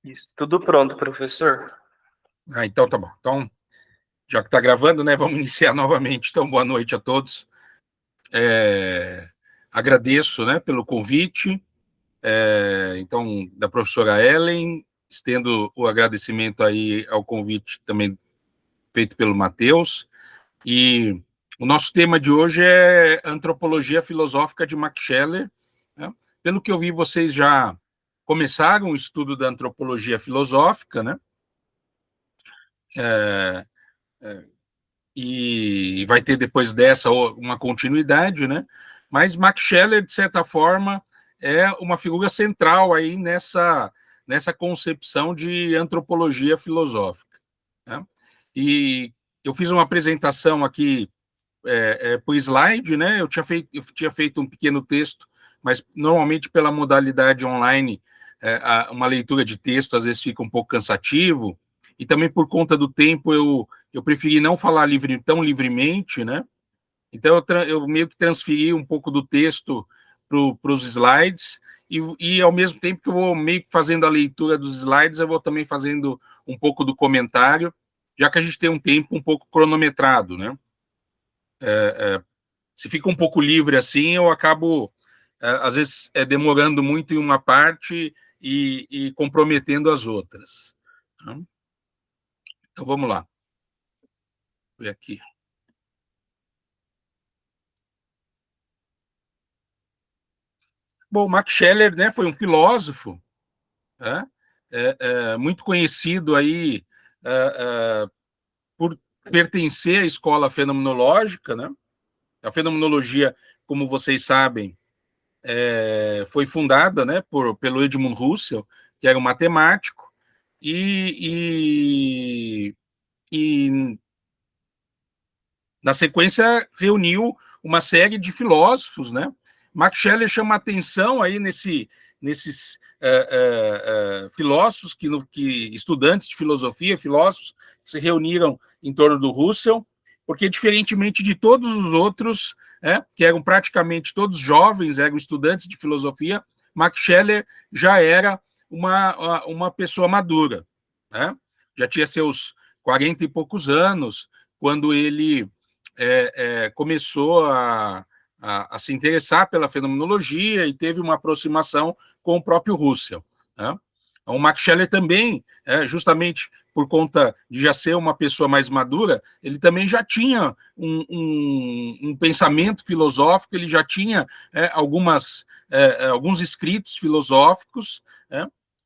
Isso, tudo pronto, professor. Então tá bom. Então, já que está gravando, né, vamos iniciar novamente. Então, boa noite a todos. Agradeço, né, pelo convite, então, da professora Ellen, estendo o agradecimento aí ao convite também feito pelo Matheus. E o nosso tema de hoje é Antropologia Filosófica de Max Scheler, né? Pelo que eu vi, vocês já começaram o estudo da antropologia filosófica, né? É, e vai ter depois dessa uma continuidade, né? Mas Max Scheler, de certa forma, é uma figura central aí nessa concepção de antropologia filosófica, né? E eu fiz uma apresentação aqui por slide, né? Eu tinha feito um pequeno texto, mas normalmente pela modalidade online, uma leitura de texto às vezes fica um pouco cansativo, e também por conta do tempo eu preferi não falar tão livremente, né? Então eu meio que transferi um pouco do texto para os slides, e ao mesmo tempo que eu vou meio que fazendo a leitura dos slides, eu vou também fazendo um pouco do comentário, já que a gente tem um tempo um pouco cronometrado, né? Se fica um pouco livre assim, eu acabo, às vezes, demorando muito em uma parte e comprometendo as outras. Então, vamos lá. Vou ver aqui. Bom, Max Scheler, né, foi um filósofo, né, muito conhecido aí por pertencer à escola fenomenológica, né? A fenomenologia, como vocês sabem, foi fundada, né, pelo Edmund Husserl, que era um matemático, e, e na sequência reuniu uma série de filósofos, né? Max Scheler chama atenção aí nesses filósofos estudantes de filosofia, filósofos que se reuniram em torno do Husserl, porque diferentemente de todos os outros, que eram praticamente todos jovens, eram estudantes de filosofia, Max Scheler já era uma pessoa madura, né? Já tinha seus 40 e poucos anos quando ele começou a se interessar pela fenomenologia e teve uma aproximação com o próprio Husserl, né? O Max Scheler também, justamente por conta de já ser uma pessoa mais madura, ele também já tinha um pensamento filosófico, ele já tinha alguns escritos filosóficos,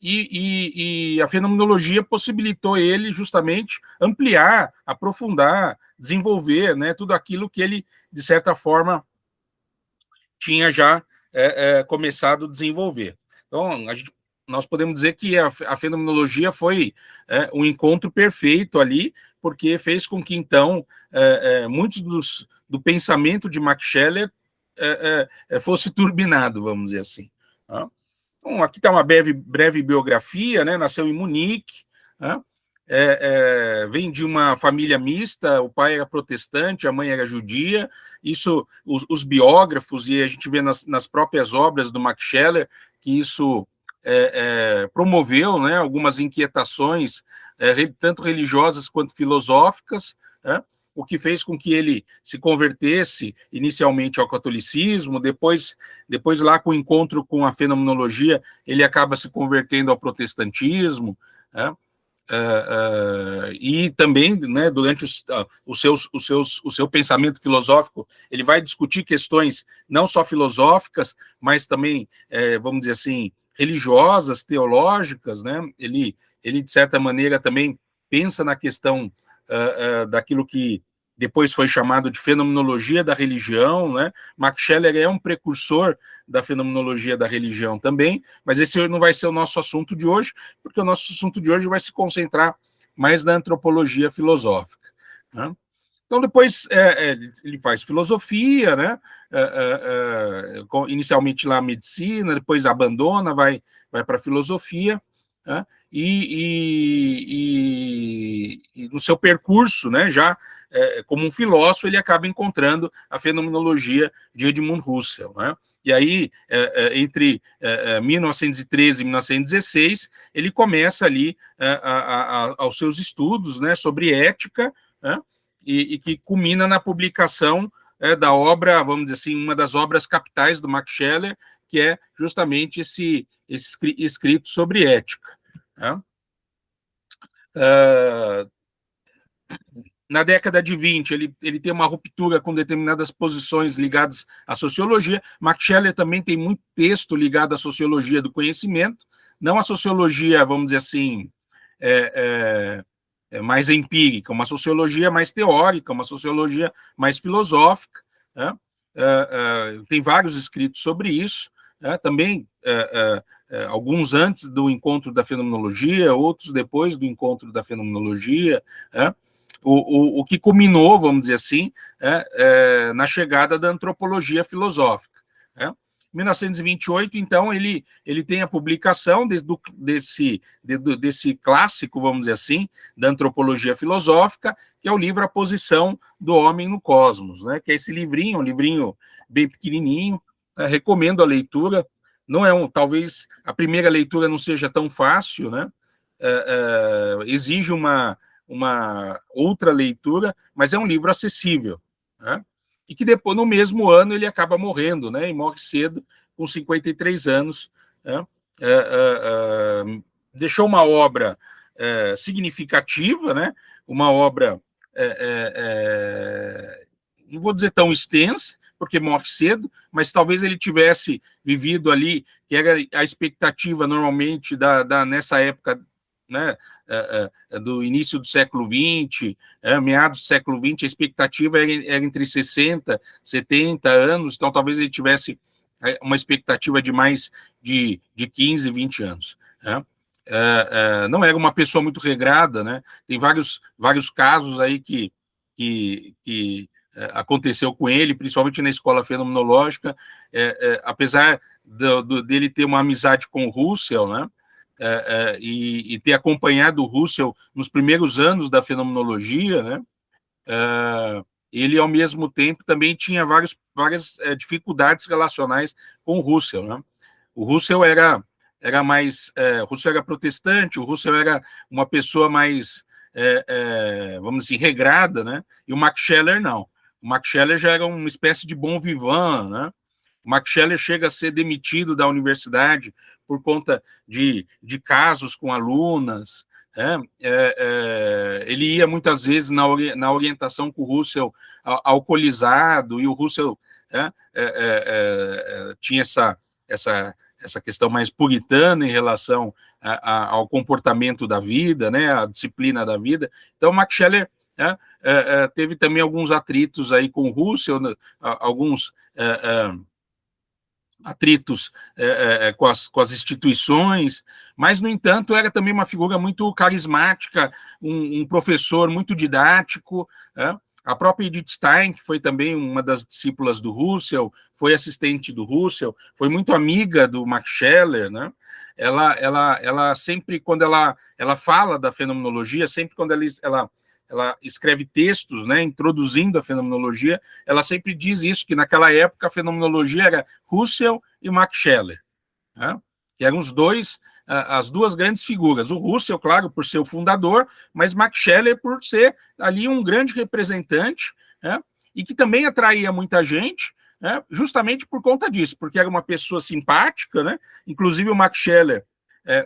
e a fenomenologia possibilitou ele justamente ampliar, aprofundar, desenvolver, né, tudo aquilo que ele, de certa forma, tinha já começado a desenvolver. Então, nós podemos dizer que a fenomenologia foi um encontro perfeito ali, porque fez com que, então, muitos do pensamento de Max Scheler fosse turbinado, vamos dizer assim. Tá? Bom, aqui está uma breve biografia, né? Nasceu em Munique, né? Vem de uma família mista, o pai era protestante, a mãe era judia. Isso, os biógrafos, e a gente vê nas próprias obras do Max Scheler, que isso promoveu, né, algumas inquietações, tanto religiosas quanto filosóficas, né? O que fez com que ele se convertesse inicialmente ao catolicismo, depois lá com o encontro com a fenomenologia, ele acaba se convertendo ao protestantismo, né? E também, né, durante o seu pensamento filosófico, ele vai discutir questões não só filosóficas, mas também, vamos dizer assim, religiosas, teológicas, né? Ele de certa maneira, também pensa na questão daquilo que depois foi chamado de fenomenologia da religião, né? Max Scheler é um precursor da fenomenologia da religião também, mas esse não vai ser o nosso assunto de hoje, porque o nosso assunto de hoje vai se concentrar mais na antropologia filosófica, né? Então, depois ele faz filosofia, né? Inicialmente lá medicina, depois abandona, vai para a filosofia, né? E no seu percurso, né, já como um filósofo, ele acaba encontrando a fenomenologia de Edmund Husserl, né? E aí, entre 1913 e 1916, ele começa ali aos seus estudos, né, sobre ética, né, e que culmina na publicação da obra, vamos dizer assim, uma das obras capitais do Max Scheler, que é justamente esse escrito sobre ética. Né? Na década de 20, ele tem uma ruptura com determinadas posições ligadas à sociologia. Max Scheler também tem muito texto ligado à sociologia do conhecimento, não a sociologia, vamos dizer assim, mais empírica, uma sociologia mais teórica, uma sociologia mais filosófica. Né? Tem vários escritos sobre isso, né? Também alguns antes do encontro da fenomenologia, outros depois do encontro da fenomenologia, né? O que culminou, vamos dizer assim, na chegada da antropologia filosófica. Né? Em 1928, então, ele tem a publicação desse clássico, vamos dizer assim, da antropologia filosófica, que é o livro A Posição do Homem no Cosmos, né? Que é esse livrinho, um livrinho bem pequenininho, recomendo a leitura. Não é talvez a primeira leitura não seja tão fácil, né? Exige uma outra leitura, mas é um livro acessível, né? E que depois, no mesmo ano, ele acaba morrendo, né? E morre cedo, com 53 anos. Né? Deixou uma obra significativa, né? Uma obra, não vou dizer tão extensa, porque morre cedo, mas talvez ele tivesse vivido ali, que era a expectativa normalmente nessa época, né, do início do século XX, meados do século XX, a expectativa era entre 60, 70 anos, então talvez ele tivesse uma expectativa de mais de 15, 20 anos. Né? Não era uma pessoa muito regrada, né? Tem vários casos aí que aconteceu com ele, principalmente na escola fenomenológica, apesar dele ter uma amizade com o Russell, né? E ter acompanhado o Russell nos primeiros anos da fenomenologia, né? Ele, ao mesmo tempo, também tinha várias dificuldades relacionais com o Russell. Né? O Russell era mais... o Russell era protestante, o Russell era uma pessoa mais, vamos dizer, regrada, né? E o Max Scheler não. O Max Scheler já era uma espécie de bon vivant, né? O Max Scheler chega a ser demitido da universidade por conta de casos com alunas. Ele ia muitas vezes na orientação com o Russell alcoolizado, e o Russell tinha essa questão mais puritana em relação ao comportamento da vida, né, a disciplina da vida. Então, o Max Scheler teve também alguns atritos aí com o Russell, alguns atritos com as instituições, mas, no entanto, era também uma figura muito carismática, um professor muito didático. A própria Edith Stein, que foi também uma das discípulas do Russell, foi assistente do Russell, foi muito amiga do Max Scheler, né? Ela sempre, quando ela fala da fenomenologia, sempre quando ela escreve textos, né, introduzindo a fenomenologia, ela sempre diz isso, que naquela época a fenomenologia era Russell e Max Scheler, né, que eram as duas grandes figuras. O Russell, claro, por ser o fundador, mas Max Scheler por ser ali um grande representante, né, e que também atraía muita gente, né, justamente por conta disso, porque era uma pessoa simpática, né, inclusive o Max Scheler,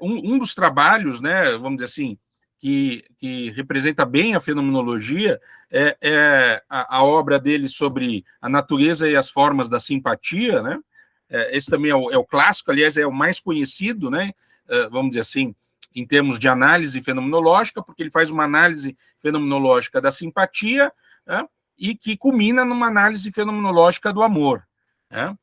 um dos trabalhos, né, vamos dizer assim, que representa bem a fenomenologia, é a obra dele sobre a natureza e as formas da simpatia, né? Esse também é o clássico, aliás, é o mais conhecido, né? Vamos dizer assim, em termos de análise fenomenológica, porque ele faz uma análise fenomenológica da simpatia, né? E que culmina numa análise fenomenológica do amor. Né?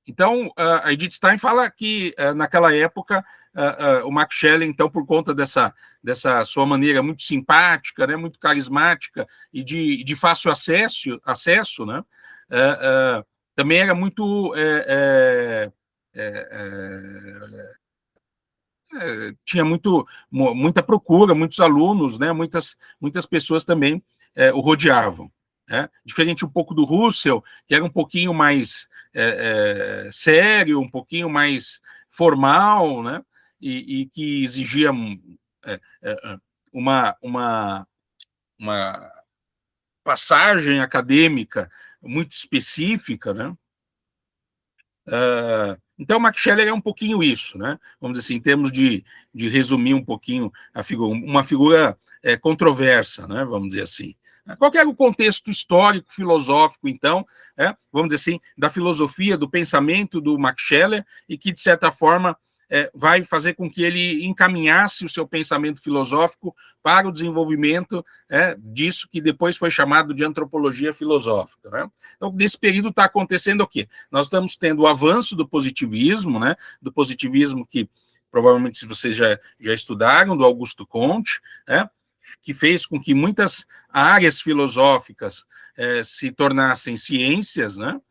Então, a Edith Stein fala que, naquela época, o Max Scheler, então, por conta dessa sua maneira muito simpática, né, muito carismática e de fácil acesso, né, também era muito... tinha muita procura, muitos alunos, né, muitas pessoas também o rodeavam. Diferente um pouco do Russell, que era um pouquinho mais sério, um pouquinho mais formal, né? E que exigia uma passagem acadêmica muito específica, né? Então, Max Scheler é um pouquinho isso, né? Vamos dizer assim, em termos de resumir um pouquinho a figura, uma figura controversa, né? Vamos dizer assim. Qual que era o contexto histórico, filosófico, então, vamos dizer assim, da filosofia, do pensamento do Max Scheler, e que, de certa forma, vai fazer com que ele encaminhasse o seu pensamento filosófico para o desenvolvimento disso que depois foi chamado de antropologia filosófica, né? Então, nesse período está acontecendo o quê? Nós estamos tendo o avanço do positivismo, né? Do positivismo que provavelmente vocês já estudaram, do Augusto Comte, né? Que fez com que muitas áreas filosóficas se tornassem ciências, né?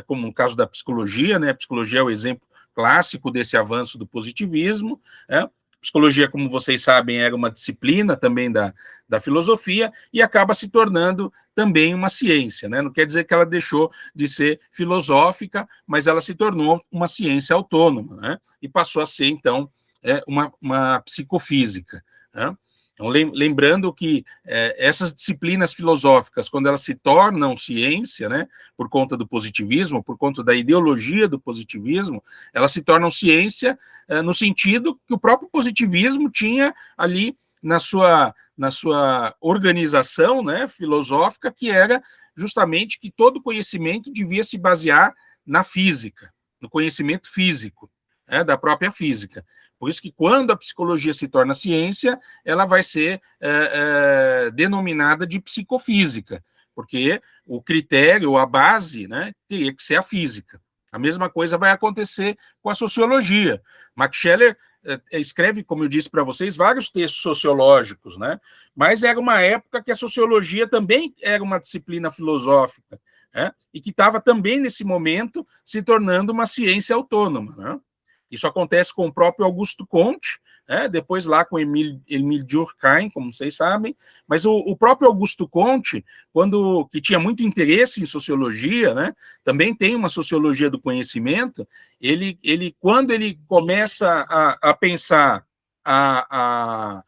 Como no caso da psicologia, né? A psicologia é o exemplo clássico desse avanço do positivismo. Psicologia, como vocês sabem, era uma disciplina também da filosofia e acaba se tornando também uma ciência, né? Não quer dizer que ela deixou de ser filosófica, mas ela se tornou uma ciência autônoma, né? E passou a ser, então, uma psicofísica, né? Então, lembrando que essas disciplinas filosóficas, quando elas se tornam ciência, né, por conta do positivismo, por conta da ideologia do positivismo, elas se tornam ciência no sentido que o próprio positivismo tinha ali na sua organização, né, filosófica, que era justamente que todo conhecimento devia se basear na física, no conhecimento físico, da própria física. Por isso que quando a psicologia se torna ciência, ela vai ser denominada de psicofísica, porque o critério, a base, né, teria que ser a física. A mesma coisa vai acontecer com a sociologia. Max Scheler escreve, como eu disse para vocês, vários textos sociológicos, né? Mas era uma época que a sociologia também era uma disciplina filosófica, né? E que estava também, nesse momento, se tornando uma ciência autônoma, né? Isso acontece com o próprio Augusto Comte, depois lá com Émile Durkheim, como vocês sabem, mas o próprio Augusto Comte, que tinha muito interesse em sociologia, né, também tem uma sociologia do conhecimento, quando ele começa a pensar a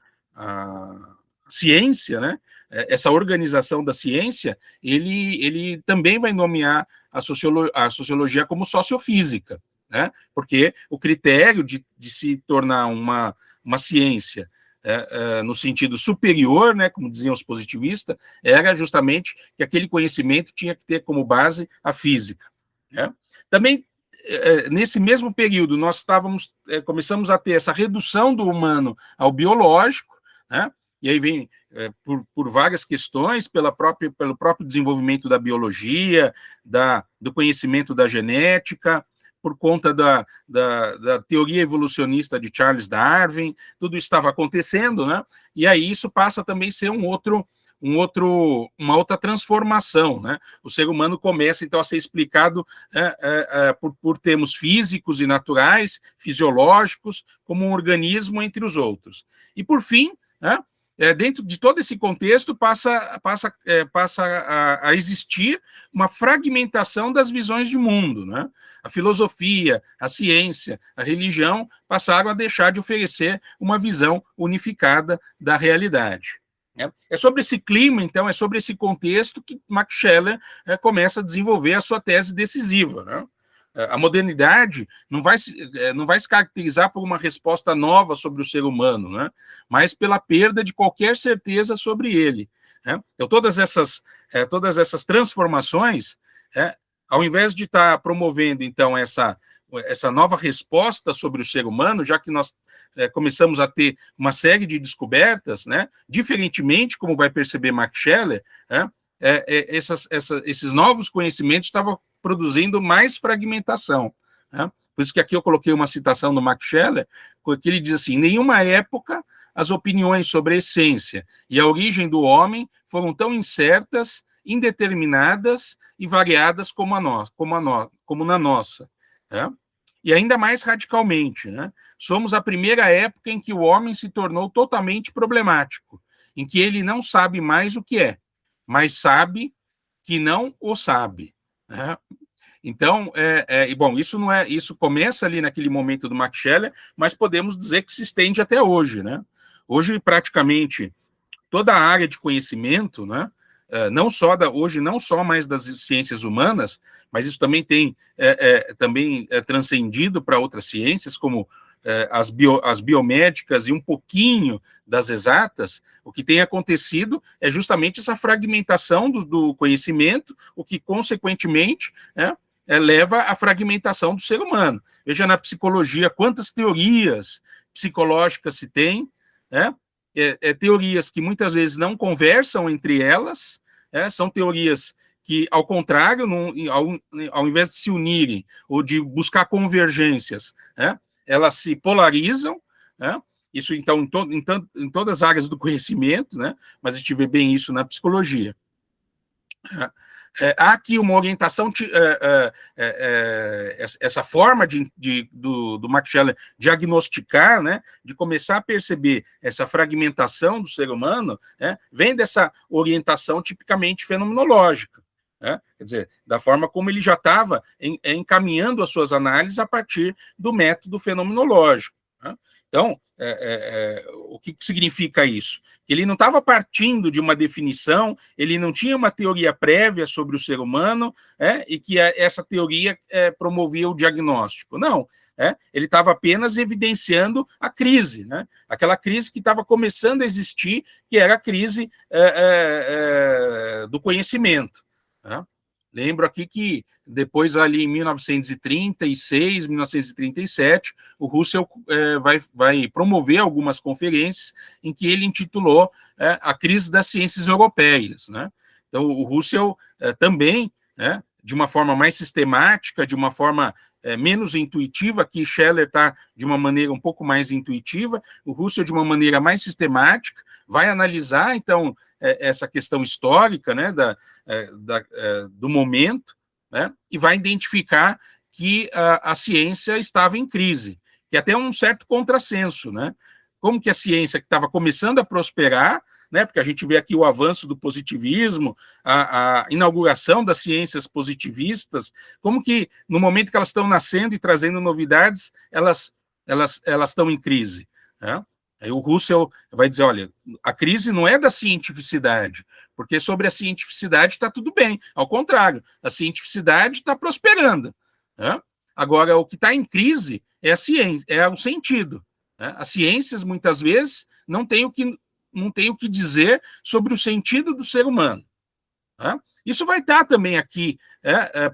ciência, né, essa organização da ciência, ele também vai nomear a sociologia como sociofísica, né? Porque o critério de se tornar uma ciência no sentido superior, né, como diziam os positivistas, era justamente que aquele conhecimento tinha que ter como base a física, né? Também, nesse mesmo período, nós começamos a ter essa redução do humano ao biológico, né? E aí vem por várias questões, pelo próprio desenvolvimento da biologia, do conhecimento da genética, por conta da teoria evolucionista de Charles Darwin, tudo estava acontecendo, né? E aí isso passa também a ser uma outra transformação, né? O ser humano começa, então, a ser explicado por termos físicos e naturais, fisiológicos, como um organismo entre os outros. E, por fim, né, dentro de todo esse contexto, passa a existir uma fragmentação das visões de mundo, né? A filosofia, a ciência, a religião passaram a deixar de oferecer uma visão unificada da realidade. É sobre esse clima, então, é sobre esse contexto que Max Scheler começa a desenvolver a sua tese decisiva, né? A modernidade não vai se caracterizar por uma resposta nova sobre o ser humano, né? Mas pela perda de qualquer certeza sobre ele, né? Então, todas essas transformações, ao invés de estar promovendo, então, essa nova resposta sobre o ser humano, já que nós começamos a ter uma série de descobertas, né? Diferentemente, como vai perceber Max Scheler, esses novos conhecimentos estavam produzindo mais fragmentação, né? Por isso que aqui eu coloquei uma citação do Max Scheler, que ele diz assim: em nenhuma época as opiniões sobre a essência e a origem do homem foram tão incertas, indeterminadas e variadas como na nossa, né? E ainda mais radicalmente, né? Somos a primeira época em que o homem se tornou totalmente problemático, em que ele não sabe mais o que é, mas sabe que não o sabe. Né? Então, bom, isso não é, isso começa ali naquele momento do Max Scheler, mas podemos dizer que se estende até hoje, né? Hoje, praticamente, toda a área de conhecimento, né? Não só hoje, não só mais das ciências humanas, mas isso também tem também transcendido para outras ciências, como as biomédicas e um pouquinho das exatas. O que tem acontecido é justamente essa fragmentação do conhecimento, o que, consequentemente, leva à fragmentação do ser humano. Veja na psicologia quantas teorias psicológicas se tem, né? Teorias que muitas vezes não conversam entre elas, são teorias que, ao contrário, ao invés de se unirem ou de buscar convergências, elas se polarizam, né? Isso, então, em todas as áreas do conhecimento, né? Mas a gente vê bem isso na psicologia. Há aqui uma orientação, essa forma do Max Scheler diagnosticar, né, de começar a perceber essa fragmentação do ser humano, vem dessa orientação tipicamente fenomenológica. Quer dizer, da forma como ele já estava encaminhando as suas análises a partir do método fenomenológico. Então, o que significa isso? Ele não estava partindo de uma definição, ele não tinha uma teoria prévia sobre o ser humano, e que essa teoria promovia o diagnóstico. Não, ele estava apenas evidenciando a crise, né? Aquela crise que estava começando a existir, que era a crise do conhecimento. Lembro aqui que depois, ali em 1936, 1937, o Russell vai promover algumas conferências em que ele intitulou A Crise das Ciências Europeias. Né? Então, o Russell também, de uma forma mais sistemática, de uma forma menos intuitiva, aqui Scheler está de uma maneira um pouco mais intuitiva, o Russell de uma maneira mais sistemática, vai analisar, então, essa questão histórica, né, do momento, né, e vai identificar que a ciência estava em crise, que até um certo contrassenso, né? Como que a ciência que estava começando a prosperar, né, porque a gente vê aqui o avanço do positivismo, a inauguração das ciências positivistas, como que no momento que elas estão nascendo e trazendo novidades, elas estão em crise, né? Aí o Russell vai dizer, olha, a crise não é da cientificidade, porque sobre a cientificidade está tudo bem. Ao contrário, a cientificidade está prosperando. Né? Agora, o que está em crise é a ciência, é o sentido. Né? As ciências, muitas vezes, não têm o que dizer sobre o sentido do ser humano. Né? Isso vai estar também aqui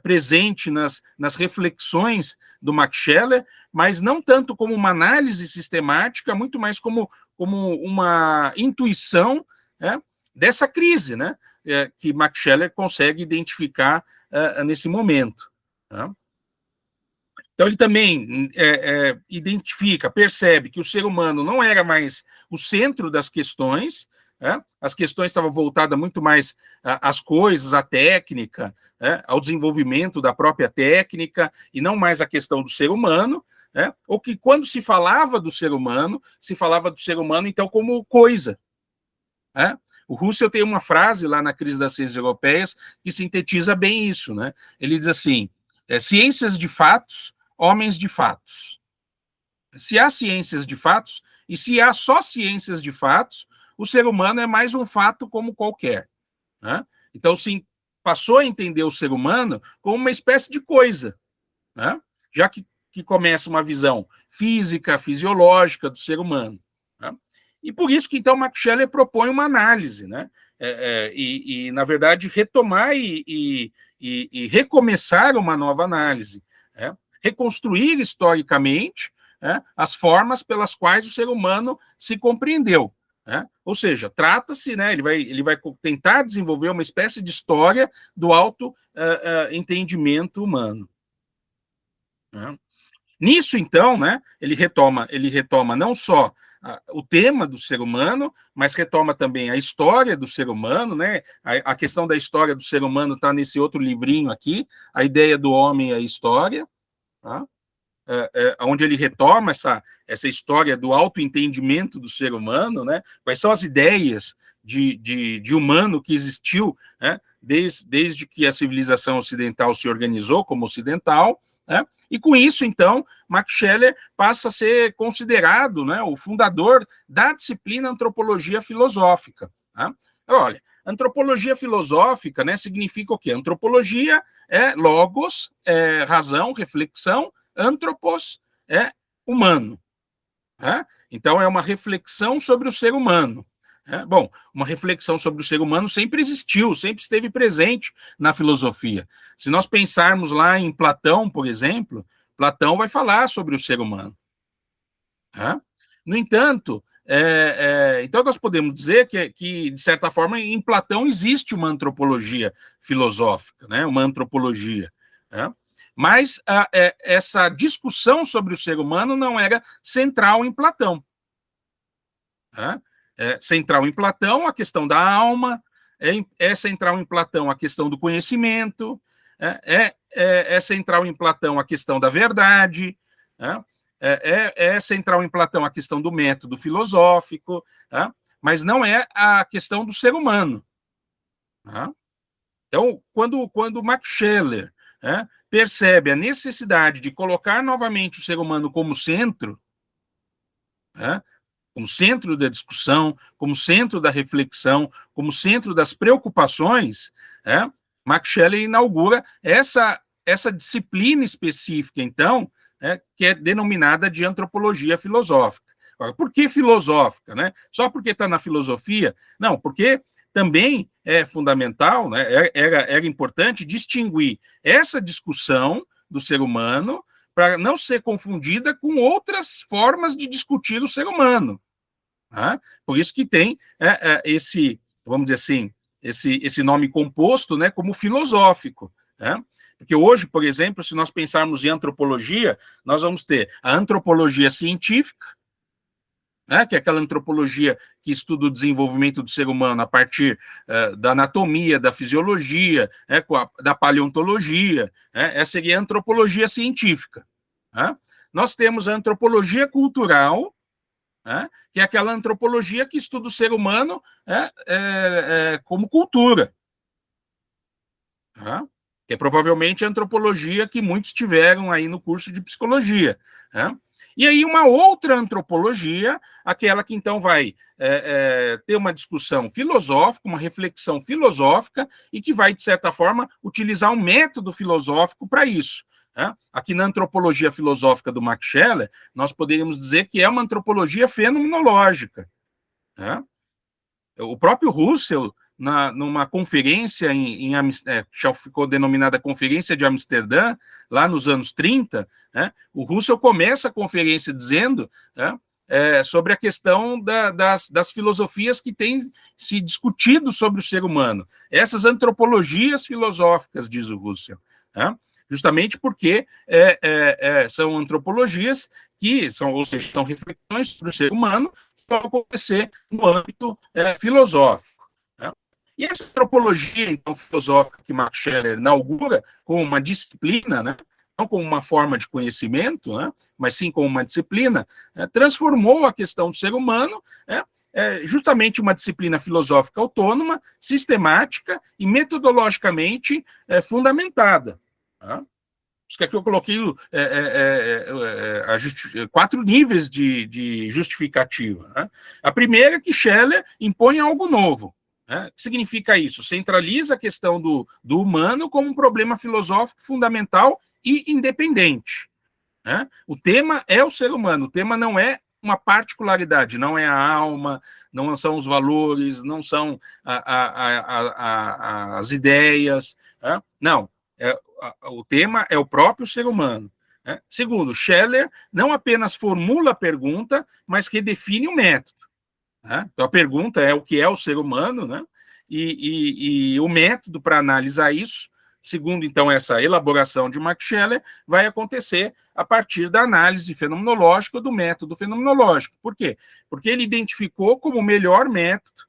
presente nas reflexões do Max Scheler, mas não tanto como uma análise sistemática, muito mais como uma intuição dessa crise, né, que Max Scheler consegue identificar nesse momento. Né? Então, ele também identifica, percebe que o ser humano não era mais o centro das questões, as questões estavam voltadas muito mais às coisas, à técnica, ao desenvolvimento da própria técnica, e não mais à questão do ser humano, ou que quando se falava do ser humano, então, como coisa. O Russell tem uma frase lá na Crise das Ciências Europeias que sintetiza bem isso. Né? Ele diz assim, ciências de fatos, homens de fatos. Se há ciências de fatos, e se há só ciências de fatos, o ser humano é mais um fato como qualquer. Né? Então, sim, passou a entender o ser humano como uma espécie de coisa, né? Já que começa uma visão física, fisiológica do ser humano. Né? E por isso que, então, Max Scheler propõe uma análise, né? Na verdade, retomar e recomeçar uma nova análise. Né? Reconstruir historicamente as formas pelas quais o ser humano se compreendeu. Né? Ou seja, trata-se, né, ele vai tentar desenvolver uma espécie de história do auto-entendimento humano. Né? Nisso, então, né, ele retoma não só o tema do ser humano, mas retoma também a história do ser humano, né? A questão da história do ser humano está nesse outro livrinho aqui, A Ideia do Homem e a História, tá? Onde ele retoma essa história do autoentendimento do ser humano, né? Quais são as ideias de humano que existiu, né, desde que a civilização ocidental se organizou como ocidental, né, e com isso, então, Max Scheler passa a ser considerado, né, o fundador da disciplina antropologia filosófica. Tá? Olha, antropologia filosófica, né, significa o quê? Antropologia é logos, é razão, reflexão, antropos é humano. Tá? Então, é uma reflexão sobre o ser humano. Bom, uma reflexão sobre o ser humano sempre existiu, sempre esteve presente na filosofia. Se nós pensarmos lá em Platão, por exemplo, Platão vai falar sobre o ser humano. Tá? No entanto, então nós podemos dizer que, de certa forma, em Platão existe uma antropologia filosófica, né? Uma antropologia. Tá? Mas essa discussão sobre o ser humano não era central em Platão. Tá? Central em Platão a questão da alma, central em Platão a questão do conhecimento, é central em Platão a questão da verdade, tá? É central em Platão a questão do método filosófico, tá? Mas não é a questão do ser humano. Tá? Então, quando Max Scheler, né, percebe a necessidade de colocar novamente o ser humano como centro, né, como centro da discussão, como centro da reflexão, como centro das preocupações, Max Scheler inaugura essa disciplina específica, então, que é denominada de antropologia filosófica. Agora, por que filosófica? Né? Só porque está na filosofia? Não, porque também é fundamental, né? Era importante distinguir essa discussão do ser humano para não ser confundida com outras formas de discutir o ser humano. Tá? Por isso que tem esse, vamos dizer assim, esse nome composto, né, como filosófico. Né? Porque hoje, por exemplo, se nós pensarmos em antropologia, nós vamos ter a antropologia científica, né, que é aquela antropologia que estuda o desenvolvimento do ser humano a partir da anatomia, da fisiologia, da paleontologia. Essa seria a antropologia científica. Né? Nós temos a antropologia cultural, que é aquela antropologia que estuda o ser humano como cultura. Que é provavelmente a antropologia que muitos tiveram aí no curso de psicologia. E aí uma outra antropologia, aquela que então vai ter uma discussão filosófica, uma reflexão filosófica, e que vai, de certa forma, utilizar um método filosófico para isso. Aqui na antropologia filosófica do Max Scheler, nós poderíamos dizer que é uma antropologia fenomenológica. O próprio Russell, numa conferência já ficou denominada Conferência de Amsterdã, lá nos anos 30, o Russell começa a conferência dizendo sobre a questão das filosofias que têm se discutido sobre o ser humano. Essas antropologias filosóficas, diz o Russell. Justamente porque são antropologias que são, ou seja, são reflexões sobre o ser humano que vão acontecer no âmbito filosófico. E essa antropologia, então, filosófica que Max Scheler inaugura como uma disciplina, não como uma forma de conhecimento, mas sim como uma disciplina, transformou a questão do ser humano justamente uma disciplina filosófica autônoma, sistemática e metodologicamente fundamentada. Isso que aqui eu coloquei 4 níveis de justificativa. A primeira é que Scheler impõe algo novo. O que significa isso? Centraliza a questão do humano como um problema filosófico fundamental e independente. O tema é o ser humano, o tema não é uma particularidade, não é a alma, não são os valores, não são as ideias. Não. O tema é o próprio ser humano. Segundo, Scheler não apenas formula a pergunta, mas redefine o método. Então, a pergunta é o que é o ser humano, e o método para analisar isso, segundo, então, essa elaboração de Max Scheler, vai acontecer a partir da análise fenomenológica do método fenomenológico. Por quê? Porque ele identificou como o melhor método,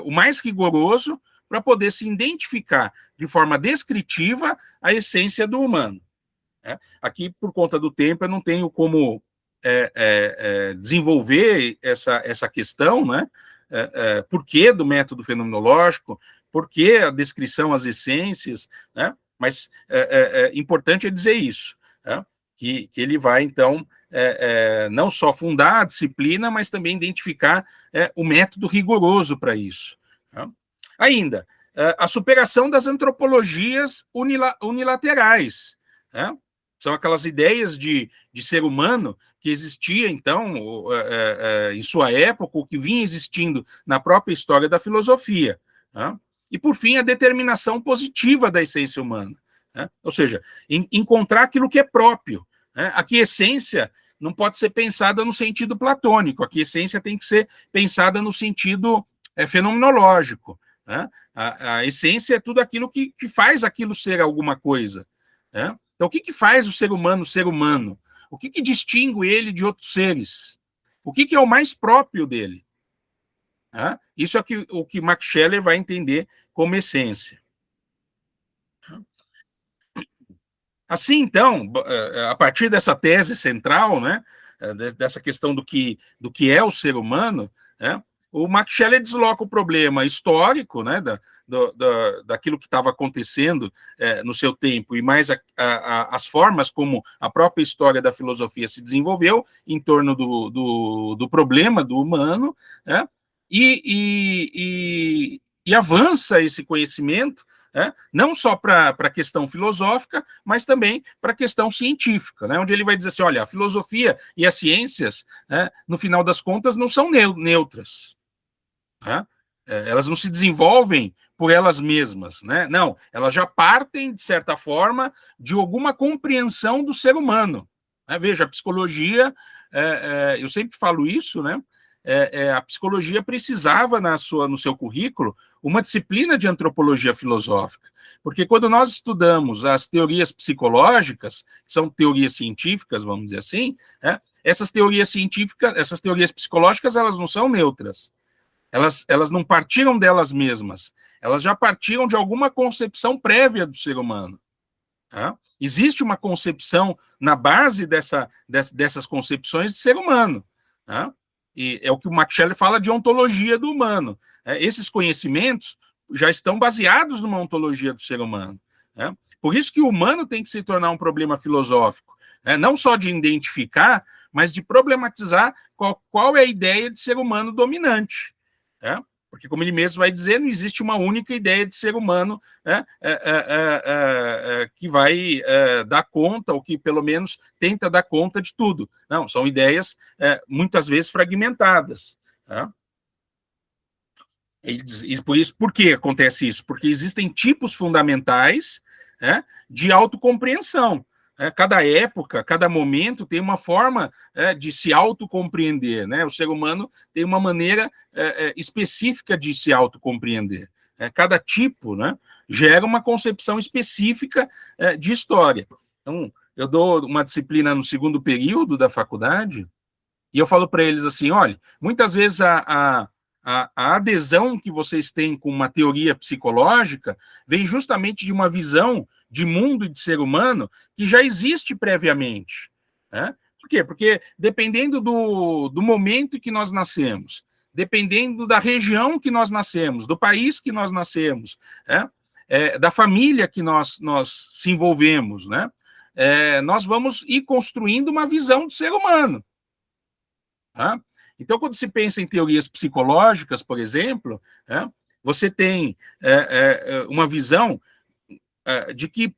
o mais rigoroso, para poder se identificar de forma descritiva a essência do humano. Aqui, por conta do tempo, eu não tenho como desenvolver essa questão, porquê do método fenomenológico, porquê a descrição às essências, né? Mas importante é dizer isso, né? Que ele vai, então, não só fundar a disciplina, mas também identificar o método rigoroso para isso. Né? Ainda, a superação das antropologias unilaterais, né? São aquelas ideias de ser humano que existia, então, em sua época, o que vinha existindo na própria história da filosofia. Né? E, por fim, a determinação positiva da essência humana. Né? Ou seja, encontrar aquilo que é próprio. Né? Aqui, essência não pode ser pensada no sentido platônico. Aqui, essência tem que ser pensada no sentido fenomenológico. Né? A essência é tudo aquilo que faz aquilo ser alguma coisa. Né? Então, o que faz o ser humano ser humano? O que distingue ele de outros seres? O que é o mais próprio dele? Isso é o que Max Scheler vai entender como essência. Assim, então, a partir dessa tese central, né, dessa questão do que é o ser humano, né, o Max Scheler desloca o problema histórico, né, daquilo que estava acontecendo no seu tempo, e mais as formas como a própria história da filosofia se desenvolveu em torno do problema do humano, né, e avança esse conhecimento, não só para a questão filosófica, mas também para a questão científica, né, onde ele vai dizer assim, olha, a filosofia e as ciências, no final das contas, não são neutras. Elas não se desenvolvem por elas mesmas, né? Não, elas já partem, de certa forma, de alguma compreensão do ser humano. Veja, a psicologia, eu sempre falo isso, né? A psicologia precisava, no seu currículo, uma disciplina de antropologia filosófica, porque quando nós estudamos as teorias psicológicas, que são teorias científicas, vamos dizer assim, essas teorias científicas, essas teorias psicológicas, elas não são neutras. Elas não partiram delas mesmas, elas já partiram de alguma concepção prévia do ser humano. Existe uma concepção na base dessas concepções de ser humano. E é o que o Max Scheler fala de ontologia do humano. Esses conhecimentos já estão baseados numa ontologia do ser humano. Por isso que o humano tem que se tornar um problema filosófico. Não só de identificar, mas de problematizar qual é a ideia de ser humano dominante. Porque, como ele mesmo vai dizer, não existe uma única ideia de ser humano que vai dar conta, ou que pelo menos tenta dar conta de tudo. Não, são ideias muitas vezes fragmentadas. Por que acontece isso? Porque existem tipos fundamentais de autocompreensão. Cada época, cada momento tem uma forma de se autocompreender. Né? O ser humano tem uma maneira específica de se autocompreender. Cada tipo, né, gera uma concepção específica de história. Então, eu dou uma disciplina no segundo período da faculdade e eu falo para eles assim, olha, muitas vezes a adesão que vocês têm com uma teoria psicológica vem justamente de uma visão de mundo e de ser humano que já existe previamente. Por quê? Porque dependendo do momento que nós nascemos, dependendo da região que nós nascemos, do país que nós nascemos, da família que nós se envolvemos, né? Nós vamos ir construindo uma visão do ser humano. Então, quando se pensa em teorias psicológicas, por exemplo, você tem uma visão de que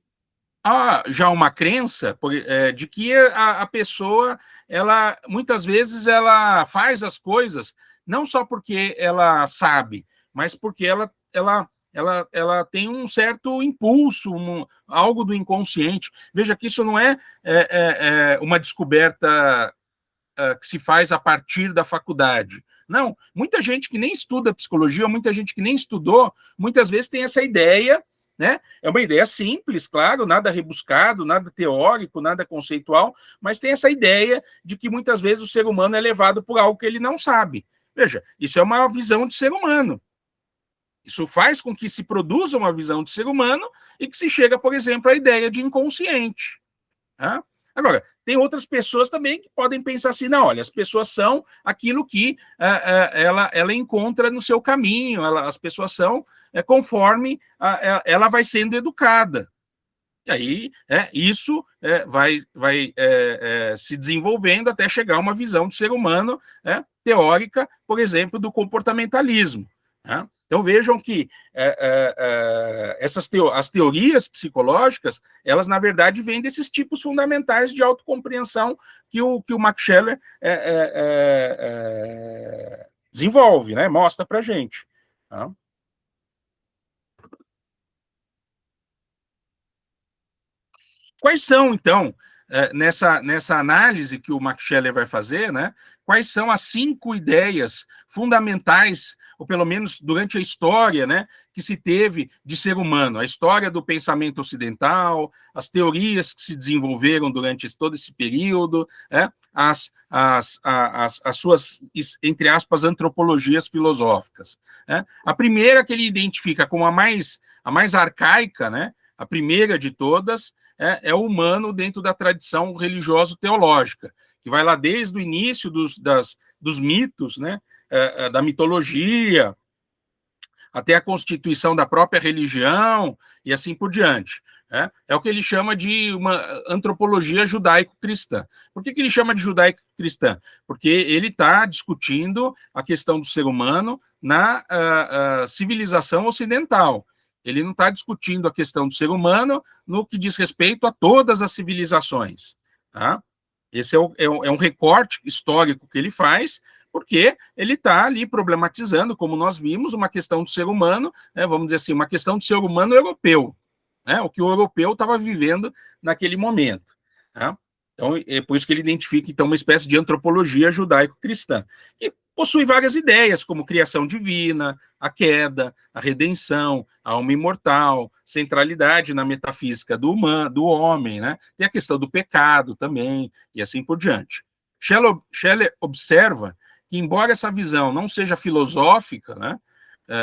há já uma crença de que a pessoa, ela muitas vezes ela faz as coisas não só porque ela sabe, mas porque ela tem um certo impulso, algo do inconsciente. Veja que isso não é uma descoberta que se faz a partir da faculdade. Não, muita gente que nem estuda psicologia, muita gente que nem estudou, muitas vezes tem essa ideia, né? É uma ideia simples, claro, nada rebuscado, nada teórico, nada conceitual, mas tem essa ideia de que muitas vezes o ser humano é levado por algo que ele não sabe. Veja, isso é uma visão de ser humano. Isso faz com que se produza uma visão de ser humano e que se chega, por exemplo, à ideia de inconsciente. Agora, tem outras pessoas também que podem pensar assim, não, olha, as pessoas são aquilo que ela encontra no seu caminho, as pessoas são conforme ela vai sendo educada. E aí, isso vai se desenvolvendo até chegar a uma visão de ser humano teórica, por exemplo, do comportamentalismo. Né? Então, vejam que as teorias psicológicas, elas, na verdade, vêm desses tipos fundamentais de autocompreensão que o Max Scheler desenvolve, né? Mostra para a gente. Tá? Quais são, então, nessa análise que o Max Scheler vai fazer, né? Quais são as 5 ideias fundamentais, ou pelo menos durante a história, né, que se teve de ser humano? A história do pensamento ocidental, as teorias que se desenvolveram durante todo esse período, as suas, entre aspas, antropologias filosóficas. Né? A primeira que ele identifica como a mais arcaica, né? A primeira de todas, é o humano dentro da tradição religioso-teológica, que vai lá desde o início dos mitos, né, da mitologia, até a constituição da própria religião, e assim por diante. É o que ele chama de uma antropologia judaico-cristã. Por que ele chama de judaico-cristã? Porque ele está discutindo a questão do ser humano na civilização ocidental. Ele não está discutindo a questão do ser humano no que diz respeito a todas as civilizações. Tá? Esse é um recorte histórico que ele faz, porque ele está ali problematizando, como nós vimos, uma questão do ser humano, vamos dizer assim, uma questão do ser humano europeu, o que o europeu estava vivendo naquele momento. Tá? Então, é por isso que ele identifica, então, uma espécie de antropologia judaico-cristã. E possui várias ideias, como criação divina, a queda, a redenção, a alma imortal, centralidade na metafísica do homem, né? Tem a questão do pecado também, e assim por diante. Scheler observa que, embora essa visão não seja filosófica, né,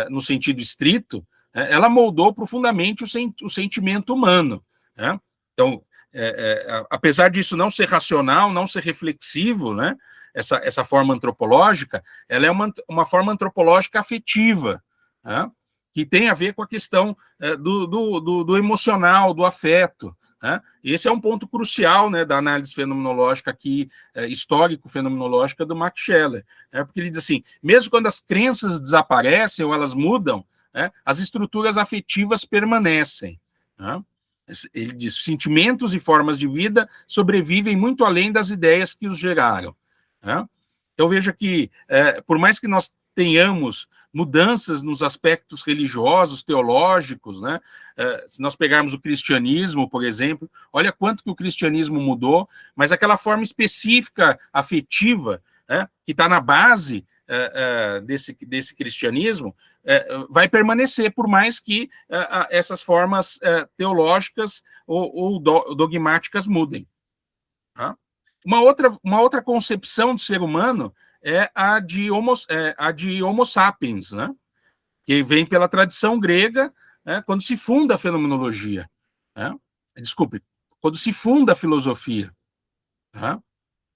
no sentido estrito, ela moldou profundamente o sentimento humano. Né? Então, apesar disso não ser racional, não ser reflexivo, né, essa forma antropológica, ela é uma forma antropológica afetiva, né, que tem a ver com a questão do emocional, do afeto. Né? Esse é um ponto crucial, né, da análise fenomenológica aqui, histórico-fenomenológica do Max Scheler, porque ele diz assim, mesmo quando as crenças desaparecem ou elas mudam, as estruturas afetivas permanecem. Né? Ele diz, sentimentos e formas de vida sobrevivem muito além das ideias que os geraram. Né? Então veja que, por mais que nós tenhamos mudanças nos aspectos religiosos, teológicos, né? Se nós pegarmos o cristianismo, por exemplo, olha quanto que o cristianismo mudou, mas aquela forma específica, afetiva, que está na base desse cristianismo, vai permanecer, por mais que essas formas teológicas ou dogmáticas mudem. Tá? Uma outra concepção do ser humano é a de Homo sapiens, né? Que vem pela tradição grega, quando se funda a fenomenologia. Né? Desculpe, quando se funda a filosofia. Tá?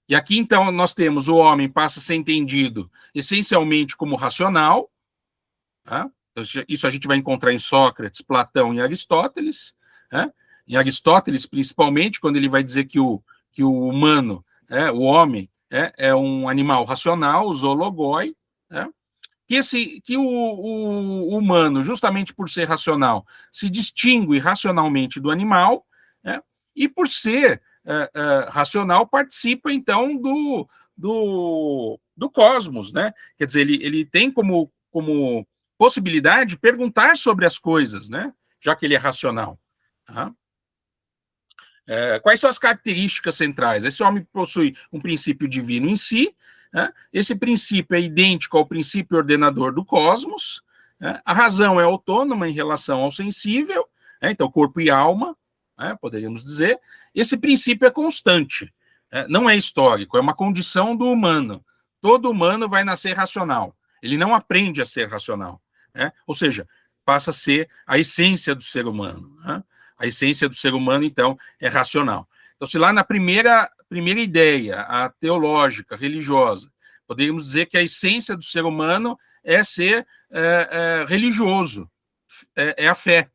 E aqui, então, nós temos o homem passa a ser entendido essencialmente como racional. Tá? Isso a gente vai encontrar em Sócrates, Platão e Aristóteles. Né? Em Aristóteles, principalmente, quando ele vai dizer que o humano, o homem, é um animal racional, o zoologoi, que o humano, justamente por ser racional, se distingue racionalmente do animal, e por ser racional, participa, então, do cosmos. Né? Quer dizer, ele tem como possibilidade de perguntar sobre as coisas, né? Já que ele é racional. Tá? Quais são as características centrais? Esse homem possui um princípio divino em si, esse princípio é idêntico ao princípio ordenador do cosmos, a razão é autônoma em relação ao sensível, então corpo e alma, poderíamos dizer, esse princípio é constante, não é histórico, é uma condição do humano. Todo humano vai nascer racional, ele não aprende a ser racional, ou seja, passa a ser a essência do ser humano. A essência do ser humano, então, é racional. Então, se lá na primeira ideia, a teológica, religiosa, poderíamos dizer que a essência do ser humano é ser religioso, é a fé.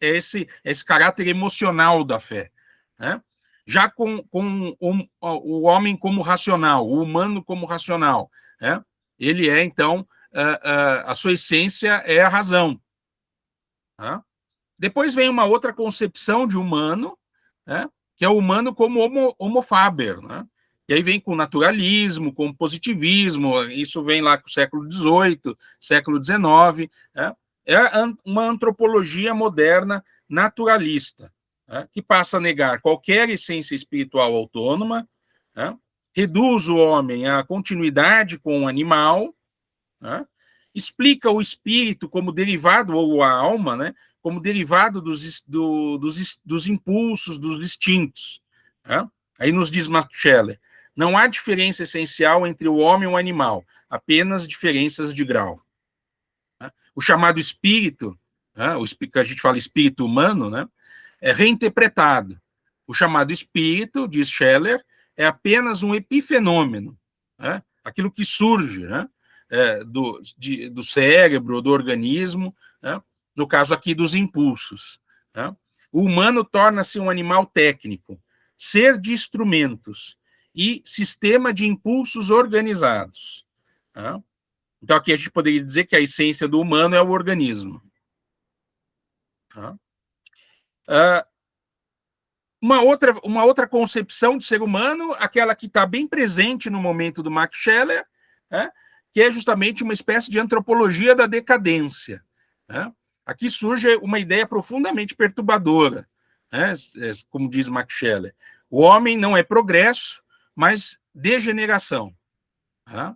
Esse caráter emocional da fé. Né? Já com o homem como racional, o humano como racional, né? Ele é, então, a sua essência é a razão. Né? Depois vem uma outra concepção de humano, né? Que é o humano como homo faber, né? E aí vem com o naturalismo, com o positivismo, isso vem lá com o século XVIII, século XIX, né? É uma antropologia moderna naturalista, né? Que passa a negar qualquer essência espiritual autônoma, né? Reduz o homem à continuidade com o animal, né? Explica o espírito como derivado, ou a alma, né? Como derivado dos impulsos, dos instintos. Né? Aí nos diz Max Scheler, não há diferença essencial entre o homem e o animal, apenas diferenças de grau. Né? O chamado espírito, né? O que a gente fala espírito humano, né? É reinterpretado. O chamado espírito, diz Scheler, é apenas um epifenômeno, né? Aquilo que surge, né? Do cérebro, do organismo, né? No caso aqui dos impulsos. Né? O humano torna-se um animal técnico, ser de instrumentos e sistema de impulsos organizados. Né? Então aqui a gente poderia dizer que a essência do humano é o organismo. Né? Uma outra concepção de ser humano, aquela que está bem presente no momento do Max Scheler, né, que é justamente uma espécie de antropologia da decadência. Né? Aqui surge uma ideia profundamente perturbadora, né, como diz Max Scheler. O homem não é progresso, mas degeneração. Né?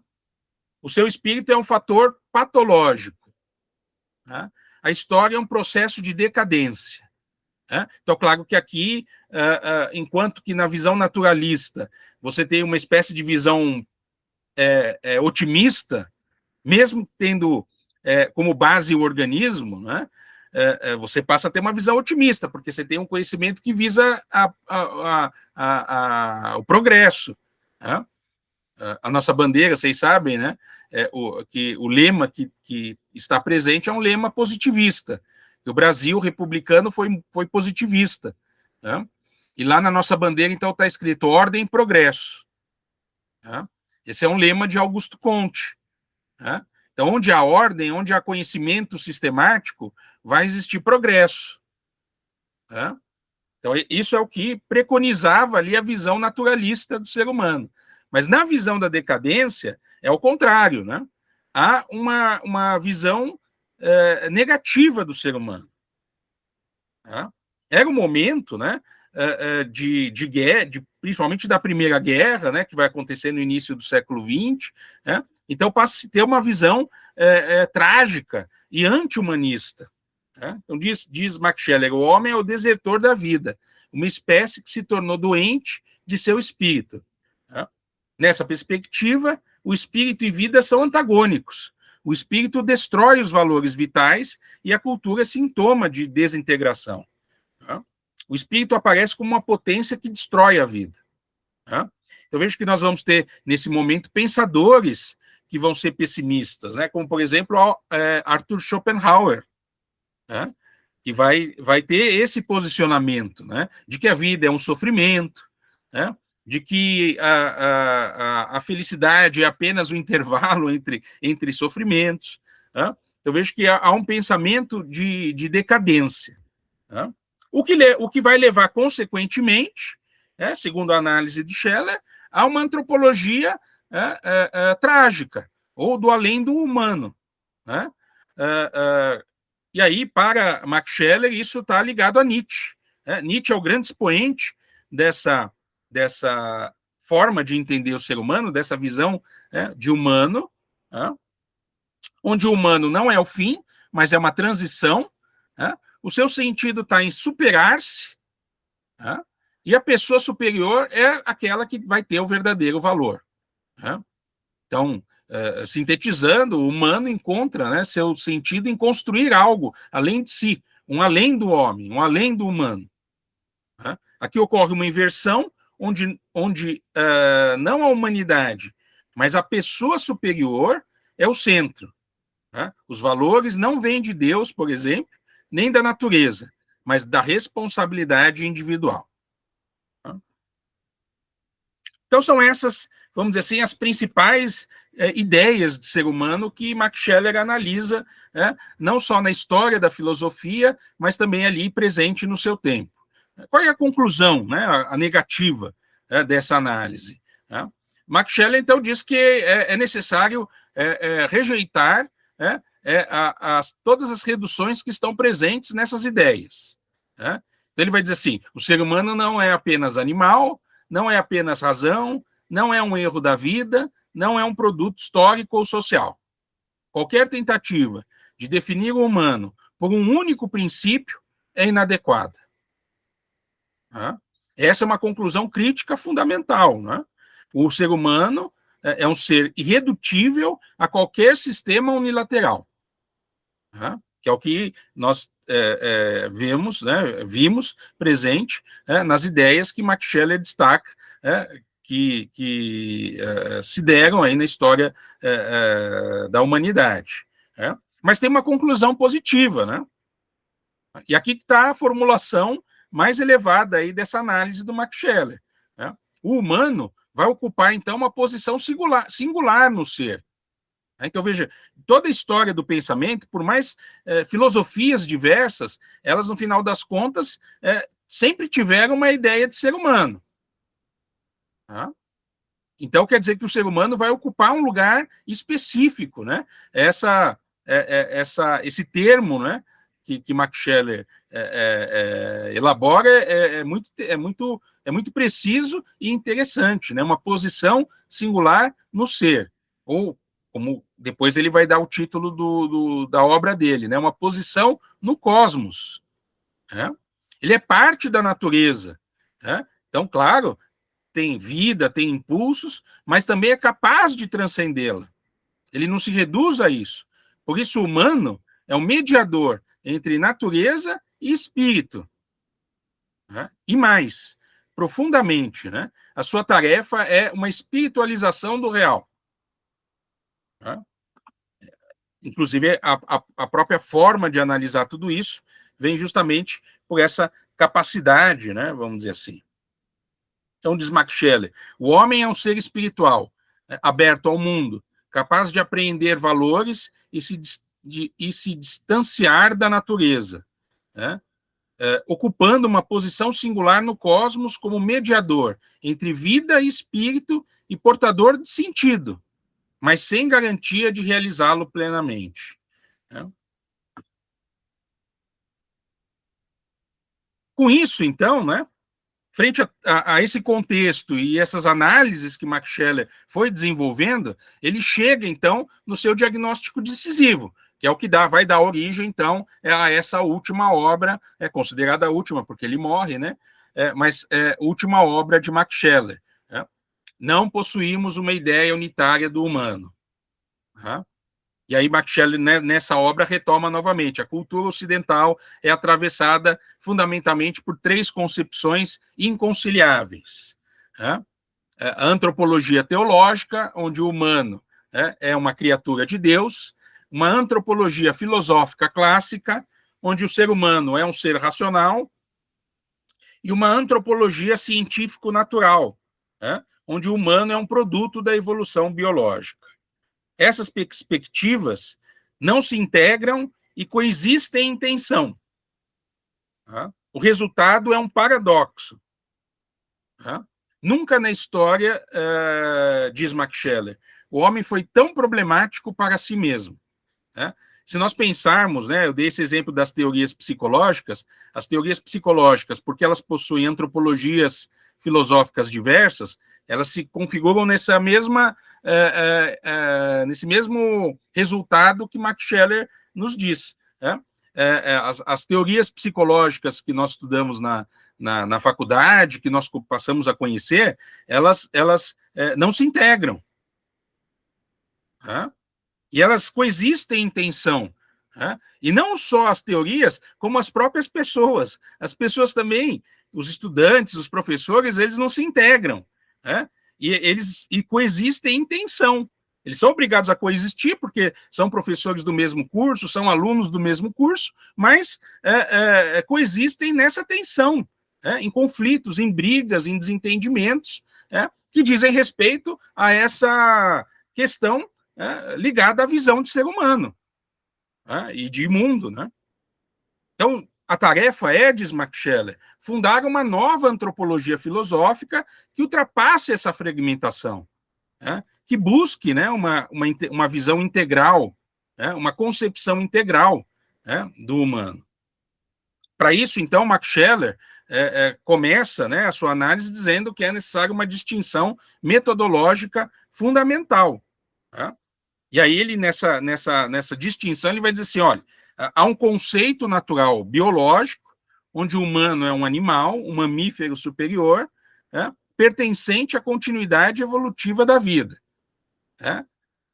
O seu espírito é um fator patológico. Né? A história é um processo de decadência. Então, claro que aqui, enquanto que na visão naturalista você tem uma espécie de visão otimista, mesmo tendo como base o organismo, né, você passa a ter uma visão otimista, porque você tem um conhecimento que visa o progresso. Né? A nossa bandeira, vocês sabem, né, que o lema que está presente é um lema positivista. O Brasil republicano foi positivista. Né? E lá na nossa bandeira, então, está escrito ordem e progresso. Né? Esse é um lema de Augusto Comte. Né? Então, onde há ordem, onde há conhecimento sistemático, vai existir progresso. Né? Então, isso é o que preconizava ali a visão naturalista do ser humano. Mas na visão da decadência, é o contrário. Né? Há uma visão negativa do ser humano. Né? Era um momento, né, de guerra, principalmente da Primeira Guerra, né, que vai acontecer no início do século XX. Né? Então passa a ter uma visão trágica e anti-humanista. Né? Então diz Max Scheler, o homem é o desertor da vida, uma espécie que se tornou doente de seu espírito. Né? Nessa perspectiva, o espírito e vida são antagônicos. O espírito destrói os valores vitais e a cultura é sintoma de desintegração. Tá? O espírito aparece como uma potência que destrói a vida. Tá? Eu vejo que nós vamos ter, nesse momento, pensadores que vão ser pessimistas, né? Como, por exemplo, Arthur Schopenhauer, né? Que vai ter esse posicionamento, né? De que a vida é um sofrimento, né? De que a felicidade é apenas um intervalo entre sofrimentos. Né? Eu vejo que há um pensamento de decadência. Né? O que vai levar, consequentemente, segundo a análise de Scheler, a uma antropologia trágica, ou do além do humano. Né? E aí, para Max Scheler, isso está ligado a Nietzsche. Nietzsche é o grande expoente dessa forma de entender o ser humano, dessa visão de humano, onde o humano não é o fim, mas é uma transição. O seu sentido está em superar-se, e a pessoa superior é aquela que vai ter o verdadeiro valor. Então, sintetizando, o humano encontra seu sentido em construir algo além de si, um além do homem, um além do humano. Aqui ocorre uma inversão onde não a humanidade, mas a pessoa superior é o centro. Né? Os valores não vêm de Deus, por exemplo, nem da natureza, mas da responsabilidade individual. Então, são essas, vamos dizer assim, as principais ideias de ser humano que Max Scheler analisa, não só na história da filosofia, mas também ali presente no seu tempo. Qual é a conclusão, né, a negativa dessa análise? Max Scheler, então, diz que é necessário rejeitar todas as reduções que estão presentes nessas ideias. Então, ele vai dizer assim, o ser humano não é apenas animal, não é apenas razão, não é um erro da vida, não é um produto histórico ou social. Qualquer tentativa de definir o humano por um único princípio é inadequada. Essa é uma conclusão crítica fundamental. O ser humano é um ser irredutível a qualquer sistema unilateral, que é o que nós vimos presente nas ideias que Max Scheler destaca, que se deram aí na história da humanidade. Mas tem uma conclusão positiva, E aqui está a formulação mais elevada aí dessa análise do Max Scheler. O humano vai ocupar, então, uma posição singular no ser. Então, veja, toda a história do pensamento, por mais filosofias diversas, elas, no final das contas, sempre tiveram uma ideia de ser humano. Então, quer dizer que o ser humano vai ocupar um lugar específico, esse termo, que Max Scheler elabora é muito preciso e interessante, uma posição singular no ser, ou como depois ele vai dar o título da obra dele, uma posição no cosmos. Ele é parte da natureza. Então, claro, tem vida, tem impulsos, mas também é capaz de transcendê-la. Ele não se reduz a isso. Por isso, o humano é um mediador entre natureza e espírito. E mais, profundamente, a sua tarefa é uma espiritualização do real. Inclusive, a própria forma de analisar tudo isso vem justamente por essa capacidade, vamos dizer assim. Então, diz Max Scheler, o homem é um ser espiritual, aberto ao mundo, capaz de apreender valores e se distanciar da natureza, ocupando uma posição singular no cosmos como mediador entre vida e espírito e portador de sentido, mas sem garantia de realizá-lo plenamente. Com isso, então, frente a esse contexto e essas análises que Max Scheler foi desenvolvendo, ele chega, então, no seu diagnóstico decisivo, que é o que vai dar origem, então, a essa última obra, considerada a última, porque ele morre, mas última obra de Max Scheler. Não possuímos uma ideia unitária do humano. E aí Max Scheler, nessa obra, retoma novamente. A cultura ocidental é atravessada fundamentalmente por três concepções inconciliáveis. A antropologia teológica, onde o humano é uma criatura de Deus, uma antropologia filosófica clássica, onde o ser humano é um ser racional, e uma antropologia científico-natural, onde o humano é um produto da evolução biológica. Essas perspectivas não se integram e coexistem em tensão. O resultado é um paradoxo. Nunca na história, diz Max Scheler, o homem foi tão problemático para si mesmo. Se nós pensarmos, eu dei esse exemplo das teorias psicológicas, as teorias psicológicas, porque elas possuem antropologias filosóficas diversas, elas se configuram nesse mesmo resultado que Max Scheler nos diz. As teorias psicológicas que nós estudamos na faculdade, que nós passamos a conhecer, elas não se integram. E elas coexistem em tensão. E não só as teorias, como as próprias pessoas. As pessoas também os estudantes, os professores, eles não se integram, né? E coexistem em tensão. Eles são obrigados a coexistir, porque são professores do mesmo curso, são alunos do mesmo curso, mas coexistem nessa tensão, em conflitos, em brigas, em desentendimentos, que dizem respeito a essa questão ligada à visão de ser humano e de mundo, né? Então, a tarefa é, diz Max Scheler, fundar uma nova antropologia filosófica que ultrapasse essa fragmentação, que busque, né, uma visão integral, uma concepção integral, do humano. Para isso, então, Max Scheler começa, né, a sua análise dizendo que é necessária uma distinção metodológica fundamental. E aí ele, nessa distinção, ele vai dizer assim, olha, há um conceito natural biológico, onde o humano é um animal, um mamífero superior, pertencente à continuidade evolutiva da vida.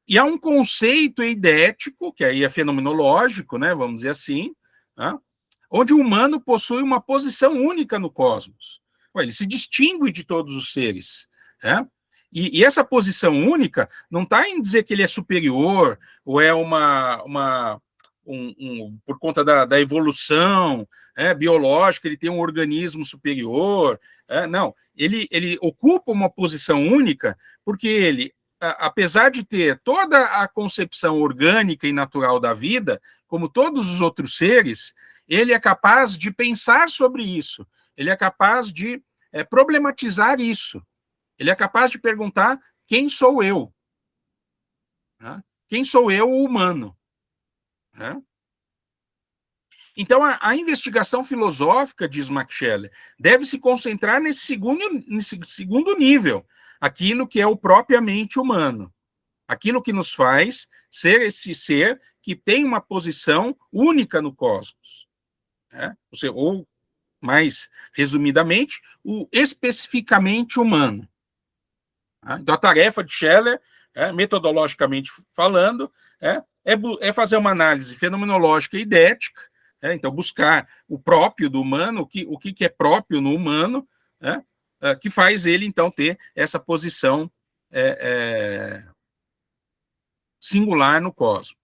E há um conceito eidético, que aí é fenomenológico, né, vamos dizer assim, onde o humano possui uma posição única no cosmos. Ele se distingue de todos os seres. E essa posição única não está em dizer que ele é superior, ou é por conta da evolução biológica, ele tem um organismo superior. Não, ele ocupa uma posição única porque ele, apesar de ter toda a concepção orgânica e natural da vida, como todos os outros seres, ele é capaz de pensar sobre isso, ele é capaz de problematizar isso, ele é capaz de perguntar quem sou eu? Quem sou eu, o humano? Então, a investigação filosófica, diz Max Scheler, deve se concentrar nesse segundo nível, aquilo que é o propriamente humano, aquilo que nos faz ser esse ser que tem uma posição única no cosmos. Ou, mais resumidamente, o especificamente humano. Então, a tarefa de Scheler, metodologicamente falando, é fazer uma análise fenomenológica e idética, então buscar o próprio do humano, o que é próprio no humano, que faz ele, então, ter essa posição singular no cosmos.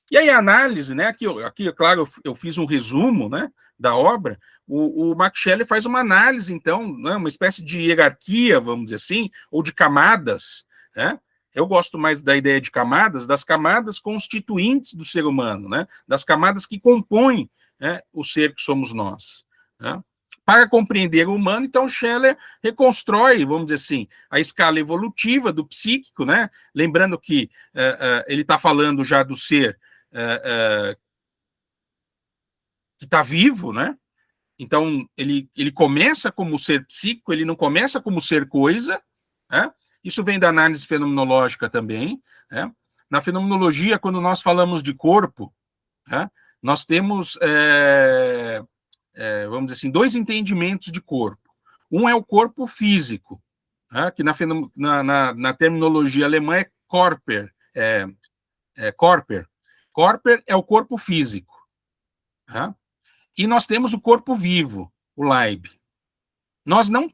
E aí a análise, né, aqui claro, eu fiz um resumo, né, da obra. O Max Scheler faz uma análise, então, né, uma espécie de hierarquia, vamos dizer assim, ou de camadas. Eu gosto mais da ideia de camadas, das camadas constituintes do ser humano, né, das camadas que compõem o ser que somos nós. Para compreender o humano, então, Scheler reconstrói, vamos dizer assim, a escala evolutiva do psíquico, né? Lembrando que ele está falando já do ser que está vivo, né? Então, ele começa como ser psíquico, ele não começa como ser coisa, Isso vem da análise fenomenológica também, Na fenomenologia, quando nós falamos de corpo, nós temos, vamos dizer assim, dois entendimentos de corpo. Um é o corpo físico, que na terminologia alemã é Körper, Körper. Körper é o corpo físico. E nós temos o corpo vivo, o Leib. Nós não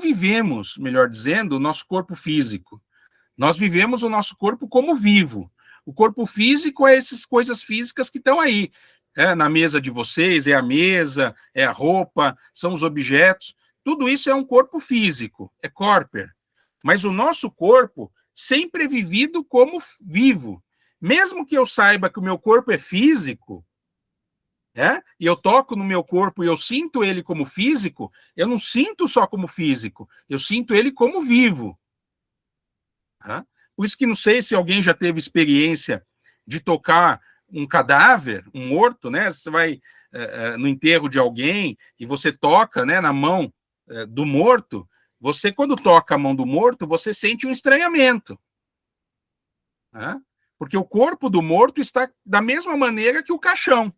vivemos, melhor dizendo, o nosso corpo físico. Nós vivemos o nosso corpo como vivo. O corpo físico é essas coisas físicas que estão aí. Na mesa de vocês, é a mesa, é a roupa, são os objetos. Tudo isso é um corpo físico, é Körper. Mas o nosso corpo sempre é vivido como vivo. Mesmo que eu saiba que o meu corpo é físico, e eu toco no meu corpo e eu sinto ele como físico, eu não sinto só como físico, eu sinto ele como vivo. Por isso que não sei se alguém já teve experiência de tocar um cadáver, um morto, né? Você vai no enterro de alguém e você toca, né, na mão do morto. Você, quando toca a mão do morto, você sente um estranhamento. Porque o corpo do morto está da mesma maneira que o caixão.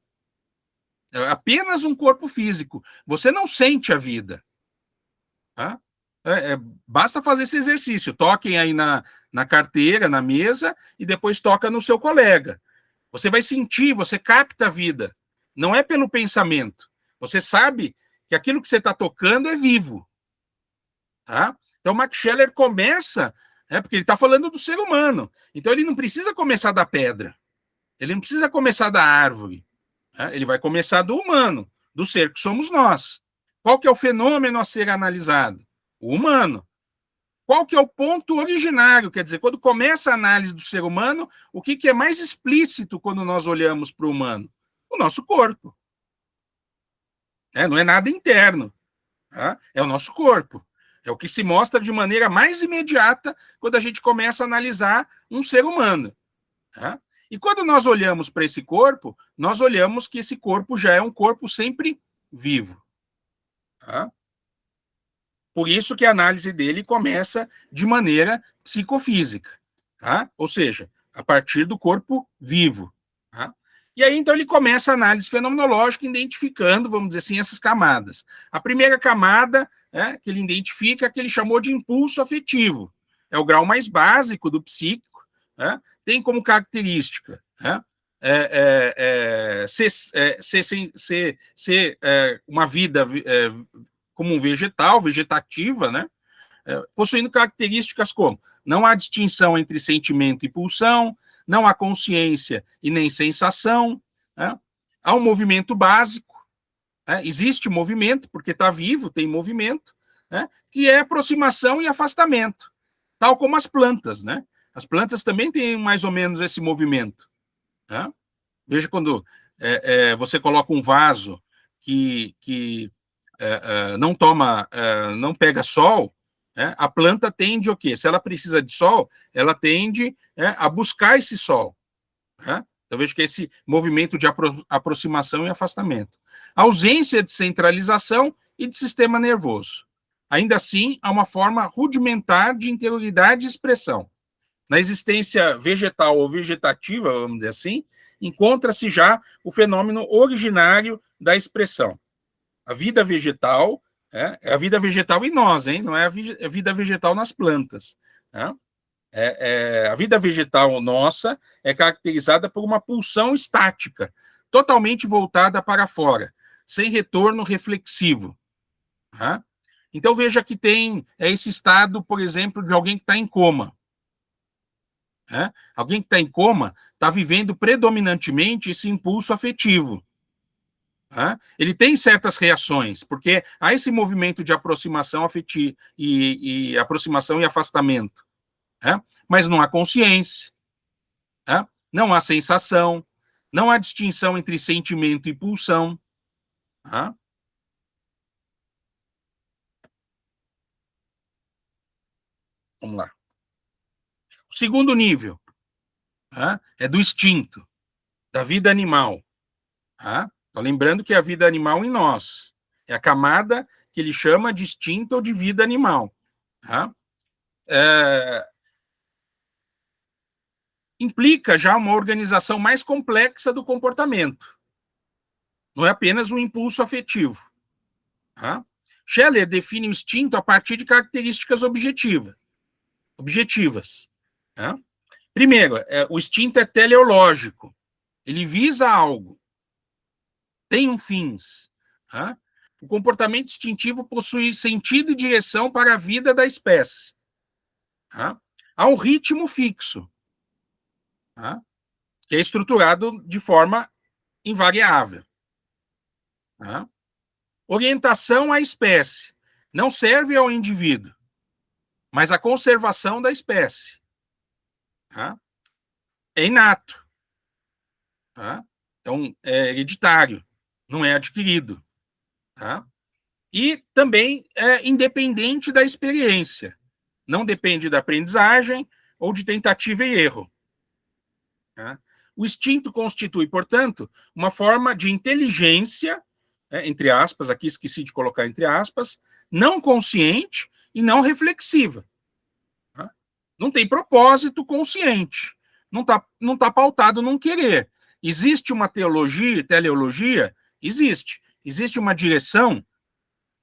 É apenas um corpo físico. Você não sente a vida. Basta fazer esse exercício. Toquem aí na carteira, na mesa, e depois toca no seu colega. Você vai sentir, você capta a vida. Não é pelo pensamento. Você sabe que aquilo que você está tocando é vivo. Tá? Então, Max Scheler começa, porque ele está falando do ser humano. Então, ele não precisa começar da pedra. Ele não precisa começar da árvore. Tá? Ele vai começar do humano, do ser que somos nós. Qual que é o fenômeno a ser analisado? O humano. Qual que é o ponto originário? Quer dizer, quando começa a análise do ser humano, o que é mais explícito quando nós olhamos para o humano? O nosso corpo. Não é nada interno. Tá? É o nosso corpo. É o que se mostra de maneira mais imediata quando a gente começa a analisar um ser humano. Tá? E quando nós olhamos para esse corpo, nós olhamos que esse corpo já é um corpo sempre vivo. Tá? Por isso que a análise dele começa de maneira psicofísica, tá? Ou seja, a partir do corpo vivo. Tá? E aí, então, ele começa a análise fenomenológica, identificando, vamos dizer assim, essas camadas. A primeira camada que ele identifica é que ele chamou de impulso afetivo. É o grau mais básico do psíquico, tem como característica ser uma vida como um vegetal, vegetativa, né? Possuindo características como não há distinção entre sentimento e pulsão, não há consciência e nem sensação, há um movimento básico, existe movimento, porque está vivo, tem movimento, que é aproximação e afastamento, tal como as plantas, né? As plantas também têm mais ou menos esse movimento. Veja quando você coloca um vaso que não pega sol, a planta tende o quê? Se ela precisa de sol, ela tende a buscar esse sol. Então, veja que esse movimento de aproximação e afastamento. A ausência de centralização e de sistema nervoso. Ainda assim, há uma forma rudimentar de interioridade e expressão. Na existência vegetal ou vegetativa, vamos dizer assim, encontra-se já o fenômeno originário da expressão. A vida vegetal é a vida vegetal em nós, hein? Não é a vida vegetal nas plantas. A vida vegetal nossa é caracterizada por uma pulsão estática, totalmente voltada para fora, sem retorno reflexivo. Então, veja que tem esse estado, por exemplo, de alguém que está em coma. Alguém que está em coma está vivendo predominantemente esse impulso afetivo. Ele tem certas reações, porque há esse movimento de aproximação afetiva e aproximação e afastamento. Mas não há consciência, não há sensação, não há distinção entre sentimento e pulsão. Vamos lá. O segundo nível é do instinto, da vida animal. Lembrando que é a vida animal em nós. É a camada que ele chama de instinto ou de vida animal. Implica já uma organização mais complexa do comportamento. Não é apenas um impulso afetivo. Scheler define o instinto a partir de características objetivas. Primeiro, o instinto é teleológico. Ele visa algo. Tem um fins. O comportamento instintivo possui sentido e direção para a vida da espécie. Há um ritmo fixo, que é estruturado de forma invariável. Orientação à espécie. Não serve ao indivíduo, mas à conservação da espécie. É inato. Então, é hereditário, não é adquirido. E também é independente da experiência. Não depende da aprendizagem ou de tentativa e erro. O instinto constitui, portanto, uma forma de inteligência, entre aspas, aqui esqueci de colocar entre aspas, não consciente e não reflexiva. Não tem propósito consciente. Não tá pautado num querer. Existe uma teleologia? Existe. Existe uma direção,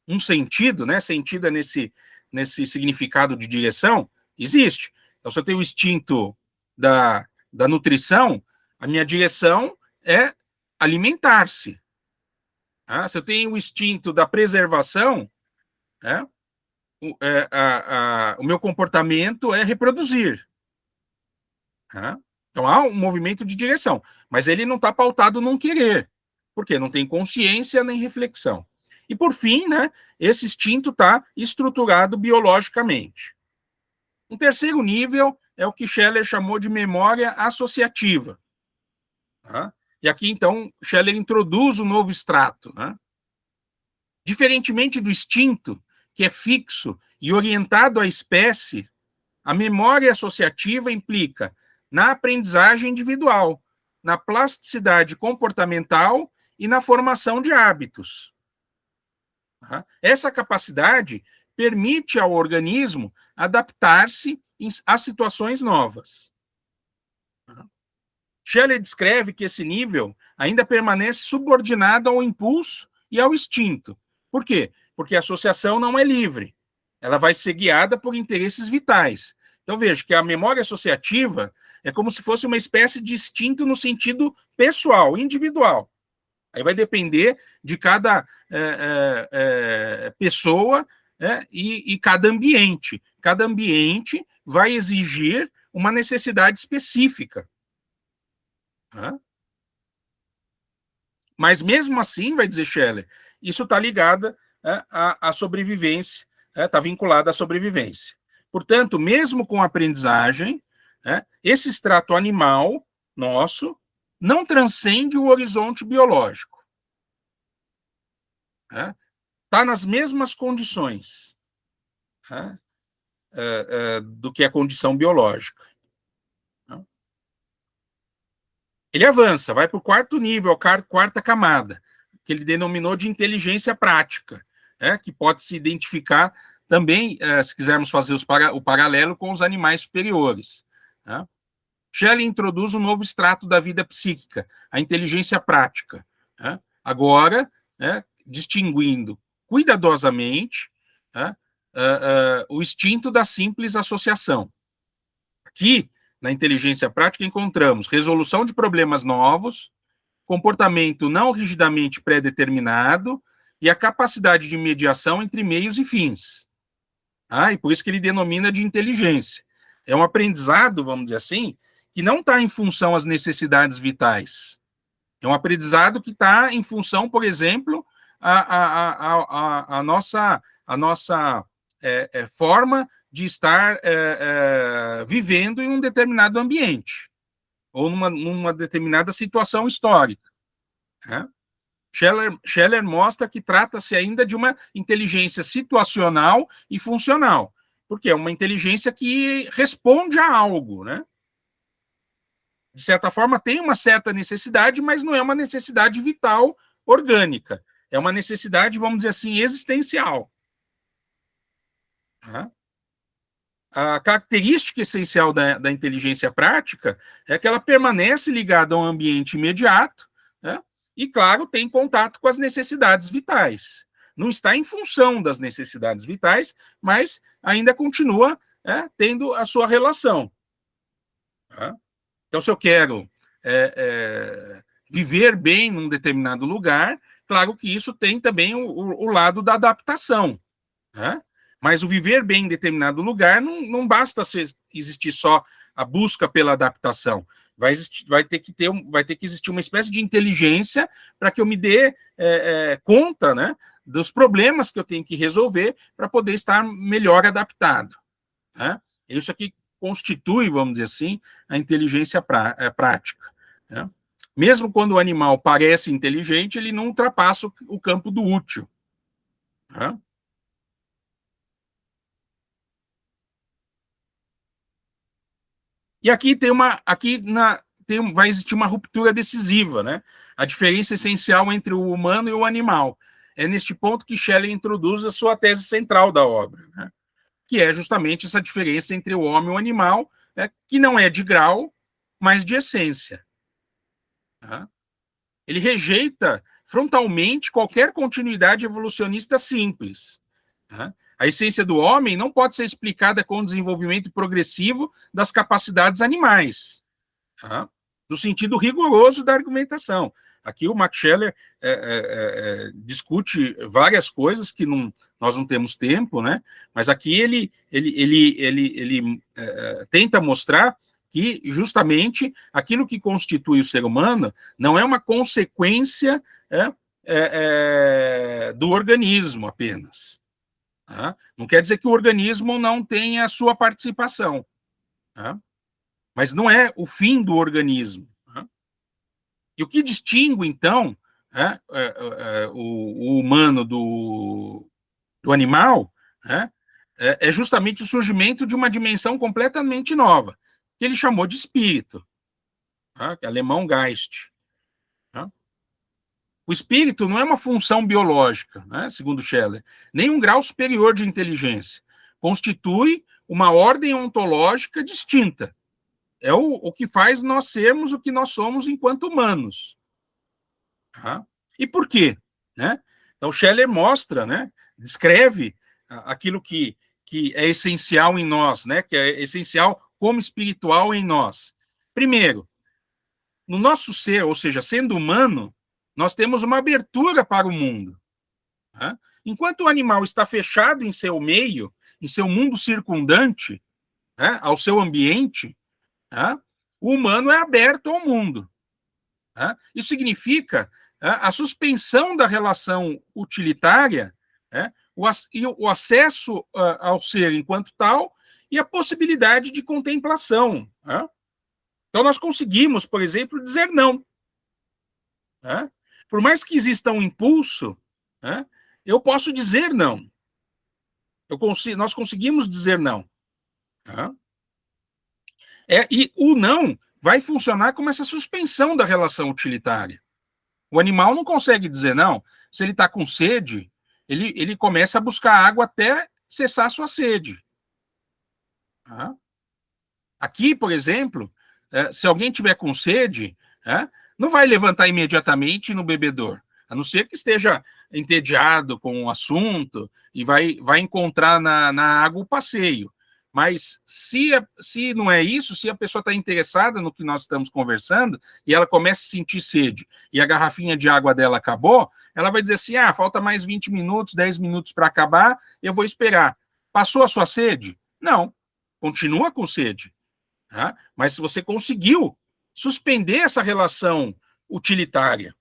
um sentido, né? Sentido nesse significado de direção? Existe. Então, se eu tenho o instinto da nutrição, a minha direção é alimentar-se. Se eu tenho o instinto da preservação, o meu comportamento é reproduzir. Então há um movimento de direção, mas ele não está pautado num querer, porque não tem consciência nem reflexão. E por fim, né, esse instinto está estruturado biologicamente. Um terceiro nível é o que Scheller chamou de memória associativa. E aqui, então, Scheller introduz um novo extrato. Diferentemente do instinto, que é fixo e orientado à espécie, a memória associativa implica na aprendizagem individual, na plasticidade comportamental e na formação de hábitos. Essa capacidade permite ao organismo adaptar-se a situações novas. Scheller descreve que esse nível ainda permanece subordinado ao impulso e ao instinto. Por quê? Porque a associação não é livre. Ela vai ser guiada por interesses vitais. Então, veja que a memória associativa é como se fosse uma espécie de instinto no sentido pessoal, individual. Aí vai depender de cada pessoa e cada ambiente. Cada ambiente vai exigir uma necessidade específica. Mas mesmo assim, vai dizer Scheller, isso está ligado à sobrevivência, está vinculado à sobrevivência. Portanto, mesmo com a aprendizagem, esse extrato animal nosso não transcende o horizonte biológico. Está nas mesmas condições do que a condição biológica. Ele avança, vai para o quarto nível, a quarta camada, que ele denominou de inteligência prática, que pode se identificar também, se quisermos fazer o paralelo com os animais superiores. Scheller introduz um novo extrato da vida psíquica, a inteligência prática. Agora, distinguindo cuidadosamente o instinto da simples associação. Aqui, na inteligência prática, encontramos resolução de problemas novos, comportamento não rigidamente pré-determinado e a capacidade de mediação entre meios e fins. E por isso que ele denomina de inteligência. É um aprendizado, vamos dizer assim, que não está em função às necessidades vitais. É um aprendizado que está em função, por exemplo, a nossa forma de estar vivendo em um determinado ambiente ou numa determinada situação histórica. Scheller mostra que trata-se ainda de uma inteligência situacional e funcional, porque é uma inteligência que responde a algo, De certa forma, tem uma certa necessidade, mas não é uma necessidade vital, orgânica. É uma necessidade, vamos dizer assim, existencial. A característica essencial da inteligência prática é que ela permanece ligada a um ambiente imediato, e, claro, tem contato com as necessidades vitais. Não está em função das necessidades vitais, mas ainda continua tendo a sua relação. Então, se eu quero viver bem num determinado lugar, claro que isso tem também o lado da adaptação. Mas o viver bem em determinado lugar não basta existir só a busca pela adaptação. Vai ter que existir uma espécie de inteligência para que eu me dê conta dos problemas que eu tenho que resolver para poder estar melhor adaptado. Isso aqui constitui, vamos dizer assim, a inteligência prática. Mesmo quando o animal parece inteligente, ele não ultrapassa o campo do útil. E aqui vai existir uma ruptura decisiva, A diferença essencial entre o humano e o animal. É neste ponto que Scheller introduz a sua tese central da obra, que é justamente essa diferença entre o homem e o animal, que não é de grau, mas de essência. Ele rejeita frontalmente qualquer continuidade evolucionista simples. A essência do homem não pode ser explicada com o desenvolvimento progressivo das capacidades animais, no sentido rigoroso da argumentação. Aqui o Max Scheler discute várias coisas que nós não temos tempo, né? Mas aqui ele tenta mostrar que justamente aquilo que constitui o ser humano não é uma consequência do organismo apenas. Tá? Não quer dizer que o organismo não tenha a sua participação, tá? Mas não é o fim do organismo. Tá? E o que distingue, então, o humano do animal é justamente o surgimento de uma dimensão completamente nova, que ele chamou de espírito, tá? Que é alemão Geist. Tá? O espírito não é uma função biológica, né, segundo Scheler, nem um grau superior de inteligência. Constitui uma ordem ontológica distinta. É o que faz nós sermos o que nós somos enquanto humanos. Tá? E por quê? Né? Então, Scheler mostra, né, descreve aquilo que é essencial em nós, né, que é essencial como espiritual em nós. Primeiro, no nosso ser, ou seja, sendo humano, nós temos uma abertura para o mundo. Tá? Enquanto o animal está fechado em seu meio, em seu mundo circundante, ao seu ambiente, o humano é aberto ao mundo. Isso significa a suspensão da relação utilitária, o acesso ao ser enquanto tal e a possibilidade de contemplação. Então, nós conseguimos, por exemplo, dizer não. Por mais que exista um impulso, eu posso dizer não. Nós conseguimos dizer não. E o não vai funcionar como essa suspensão da relação utilitária. O animal não consegue dizer não. Se ele está com sede, ele começa a buscar água até cessar a sua sede. Aqui, por exemplo, se alguém tiver com sede, não vai levantar imediatamente no bebedor, a não ser que esteja entediado com o assunto e vai encontrar na água o passeio. Mas se não é isso, se a pessoa está interessada no que nós estamos conversando e ela começa a sentir sede e a garrafinha de água dela acabou, ela vai dizer assim, falta mais 20 minutos, 10 minutos para acabar, eu vou esperar. Passou a sua sede? Não, continua com sede. Mas se você conseguiu suspender essa relação utilitária,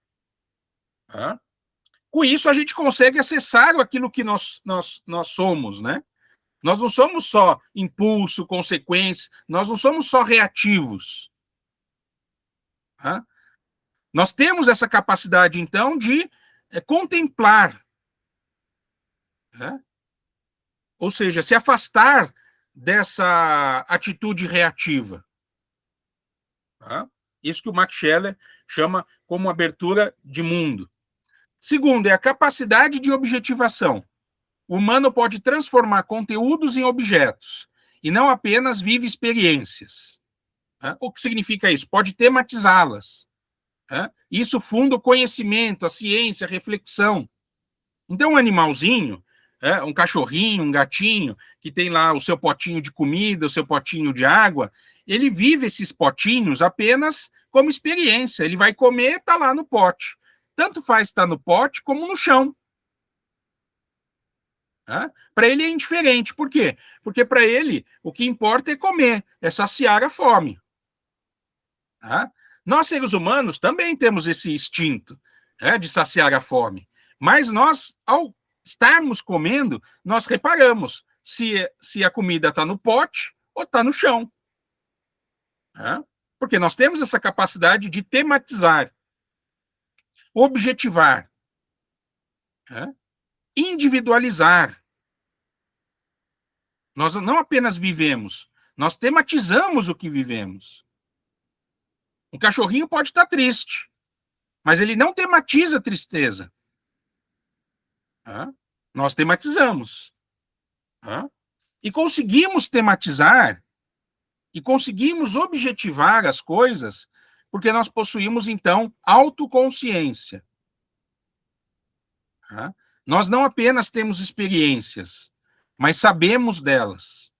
com isso a gente consegue acessar aquilo que nós somos, né? Nós não somos só impulso, consequência, nós não somos só reativos. Nós temos essa capacidade, então, de contemplar, ou seja, se afastar dessa atitude reativa. Isso que o Max Scheler chama como abertura de mundo. Segundo, é a capacidade de objetivação. O humano pode transformar conteúdos em objetos e não apenas vive experiências. O que significa isso? Pode tematizá-las. Isso funda o conhecimento, a ciência, a reflexão. Então, um animalzinho, um cachorrinho, um gatinho, que tem lá o seu potinho de comida, o seu potinho de água, ele vive esses potinhos apenas como experiência. Ele vai comer, está lá no pote. Tanto faz estar no pote como no chão. Para ele é indiferente. Por quê? Porque para ele o que importa é comer, é saciar a fome. Nós, seres humanos, também temos esse instinto de saciar a fome. Mas nós, ao estarmos comendo, nós reparamos se a comida está no pote ou está no chão. Porque nós temos essa capacidade de tematizar, objetivar, individualizar. Nós não apenas vivemos, nós tematizamos o que vivemos. Um cachorrinho pode estar triste, mas ele não tematiza a tristeza. Nós tematizamos. E conseguimos tematizar e conseguimos objetivar as coisas porque nós possuímos, então, autoconsciência. Nós não apenas temos experiências, mas sabemos delas.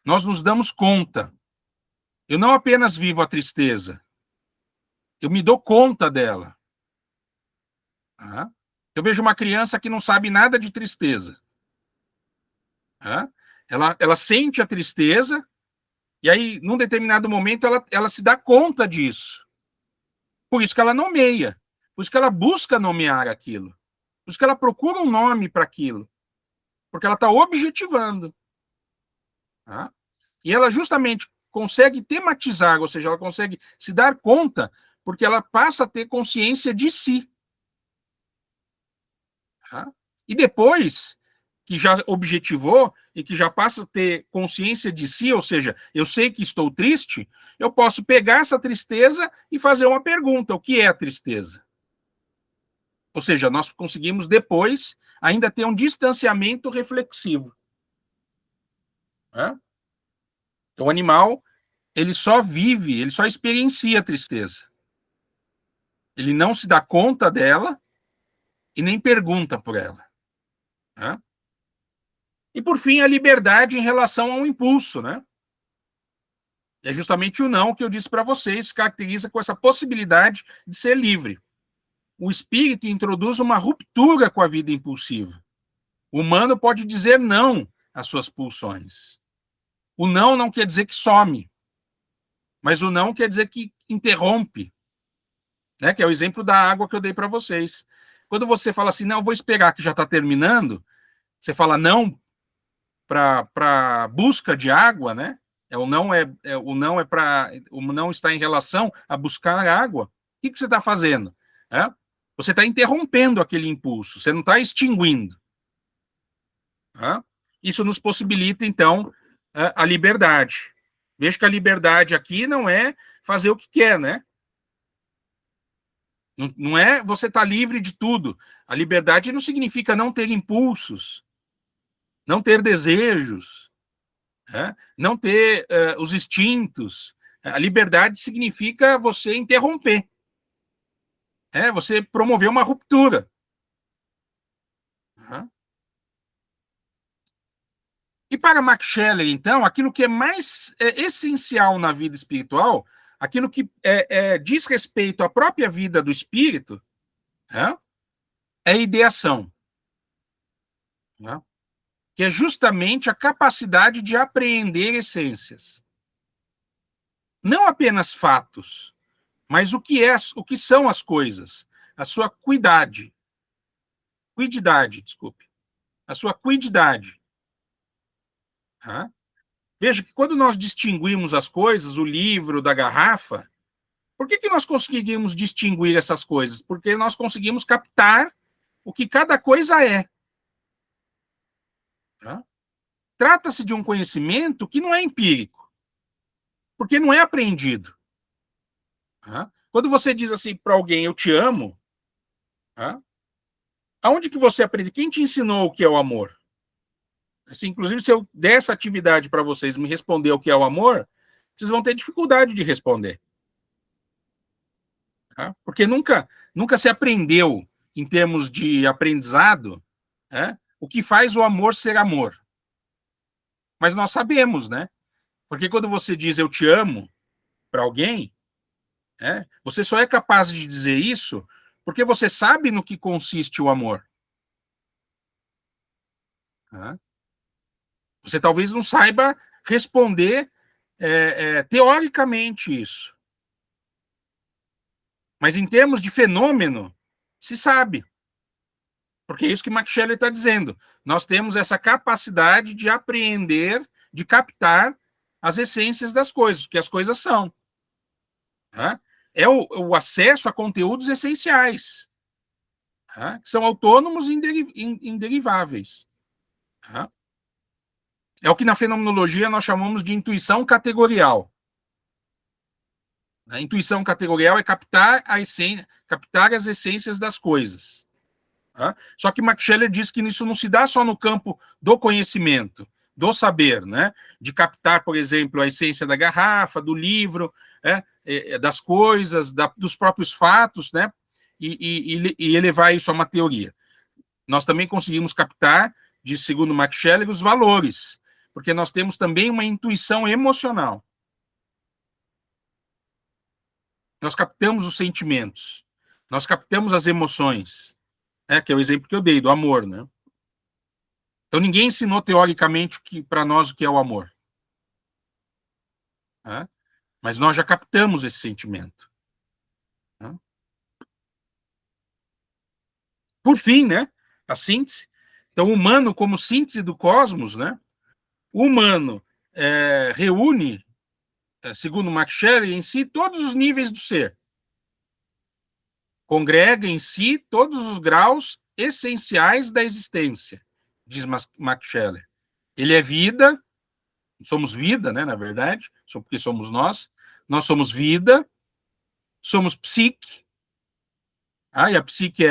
Nós nos damos conta. Eu não apenas vivo a tristeza, Eu me dou conta dela. Tá? Eu vejo uma criança que não sabe nada de tristeza. Tá? Ela sente a tristeza, e aí, num determinado momento, ela se dá conta disso. Por isso que ela nomeia. Por isso que ela busca nomear aquilo. Por isso que ela procura um nome para aquilo. Porque ela está objetivando. Tá? E ela justamente consegue tematizar, ou seja, ela consegue se dar conta, porque ela passa a ter consciência de si. Tá? E depois que já objetivou e que já passa a ter consciência de si, ou seja, eu sei que estou triste, eu posso pegar essa tristeza e fazer uma pergunta: o que é a tristeza? Ou seja, nós conseguimos depois ainda ter um distanciamento reflexivo. Né? Então, o animal, ele só vive, ele só experiencia a tristeza. Ele não se dá conta dela e nem pergunta por ela. Né? E, por fim, a liberdade em relação ao impulso. Né? É justamente o não que eu disse para vocês, caracteriza com essa possibilidade de ser livre. O espírito introduz uma ruptura com a vida impulsiva. O humano pode dizer não às suas pulsões. O não quer dizer que some, mas o não quer dizer que interrompe, né? Que é o exemplo da água que eu dei para vocês. Quando você fala assim, não, eu vou esperar que já está terminando, você fala não para busca de água, né? O não está em relação a buscar água. O que você está fazendo? Você está interrompendo aquele impulso, você não está extinguindo. Isso nos possibilita, então, a liberdade. Veja que a liberdade aqui não é fazer o que quer, né? Não é você estar livre de tudo. A liberdade não significa não ter impulsos, não ter desejos, não ter os instintos. A liberdade significa você interromper, você promover uma ruptura. E para Max Scheler, então, aquilo que é mais essencial na vida espiritual, aquilo que diz respeito à própria vida do espírito, é a ideação, que é justamente a capacidade de apreender essências. Não apenas fatos, mas o que são as coisas, a sua cuidade, desculpe, a sua cuidade. Veja que quando nós distinguimos as coisas, o livro da garrafa, por que nós conseguimos distinguir essas coisas? Porque nós conseguimos captar o que cada coisa é. Trata-se de um conhecimento que não é empírico, porque não é aprendido. Quando você diz assim para alguém, eu te amo, aonde que você aprende? Quem te ensinou o que é o amor? Assim, inclusive, se eu der essa atividade para vocês, me responder o que é o amor, vocês vão ter dificuldade de responder. Porque nunca se aprendeu, em termos de aprendizado, o que faz o amor ser amor. Mas nós sabemos, né? Porque quando você diz eu te amo para alguém, você só é capaz de dizer isso porque você sabe no que consiste o amor. Você talvez não saiba responder teoricamente isso. Mas em termos de fenômeno, se sabe. Porque é isso que Max Scheler está dizendo. Nós temos essa capacidade de apreender, de captar as essências das coisas, o que as coisas são. É o acesso a conteúdos essenciais, que são autônomos e inderiváveis. É o que na fenomenologia nós chamamos de intuição categorial. A intuição categorial é captar as essências das coisas. Só que Max Scheler diz que isso não se dá só no campo do conhecimento, do saber, né? De captar, por exemplo, a essência da garrafa, do livro, das coisas, dos próprios fatos, né? E elevar isso a uma teoria. Nós também conseguimos captar, segundo Max Scheler, os valores, porque nós temos também uma intuição emocional. nós captamos os sentimentos, nós captamos as emoções, que é o exemplo que eu dei do amor, né? Então ninguém ensinou teoricamente para nós o que é o amor, né? Mas nós já captamos esse sentimento, né? Por fim, né? A síntese. Então, o humano como síntese do cosmos, né? O humano reúne, segundo Max Scheler, em si todos os níveis do ser. Congrega em si todos os graus essenciais da existência, diz Max Scheler. Ele é vida, somos vida, né, na verdade, porque somos nós somos vida, somos psique, e a psique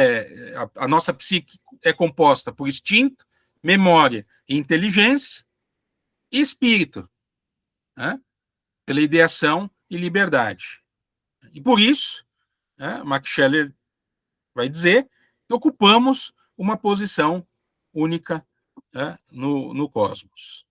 a nossa psique é composta por instinto, memória e inteligência, e espírito, né, pela ideação e liberdade. E por isso, Max Scheler vai dizer que ocupamos uma posição única, no cosmos.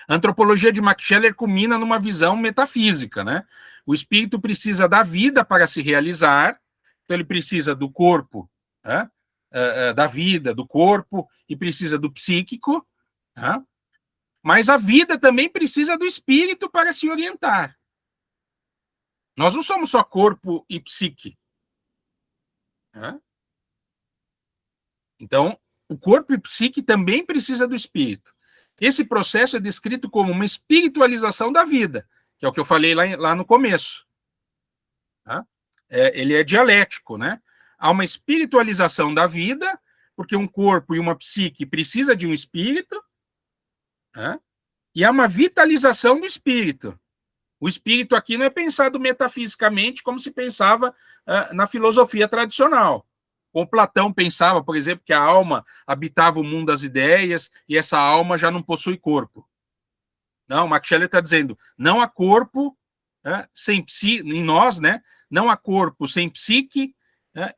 A antropologia de Max Scheler culmina numa visão metafísica, né? O espírito precisa da vida para se realizar, então ele precisa do corpo, da vida, do corpo, e precisa do psíquico, mas a vida também precisa do espírito para se orientar. Nós não somos só corpo e psique. Então, o corpo e psique também precisa do espírito. Esse processo é descrito como uma espiritualização da vida, que é o que eu falei lá no começo. Ele é dialético, né? Há uma espiritualização da vida, porque um corpo e uma psique precisa de um espírito, e há uma vitalização do espírito. O espírito aqui não é pensado metafisicamente como se pensava na filosofia tradicional. Como Platão pensava, por exemplo, que a alma habitava o mundo das ideias e essa alma já não possui corpo. Não, Max Scheler está dizendo, não há corpo sem psique, em nós, né? Não há corpo sem psique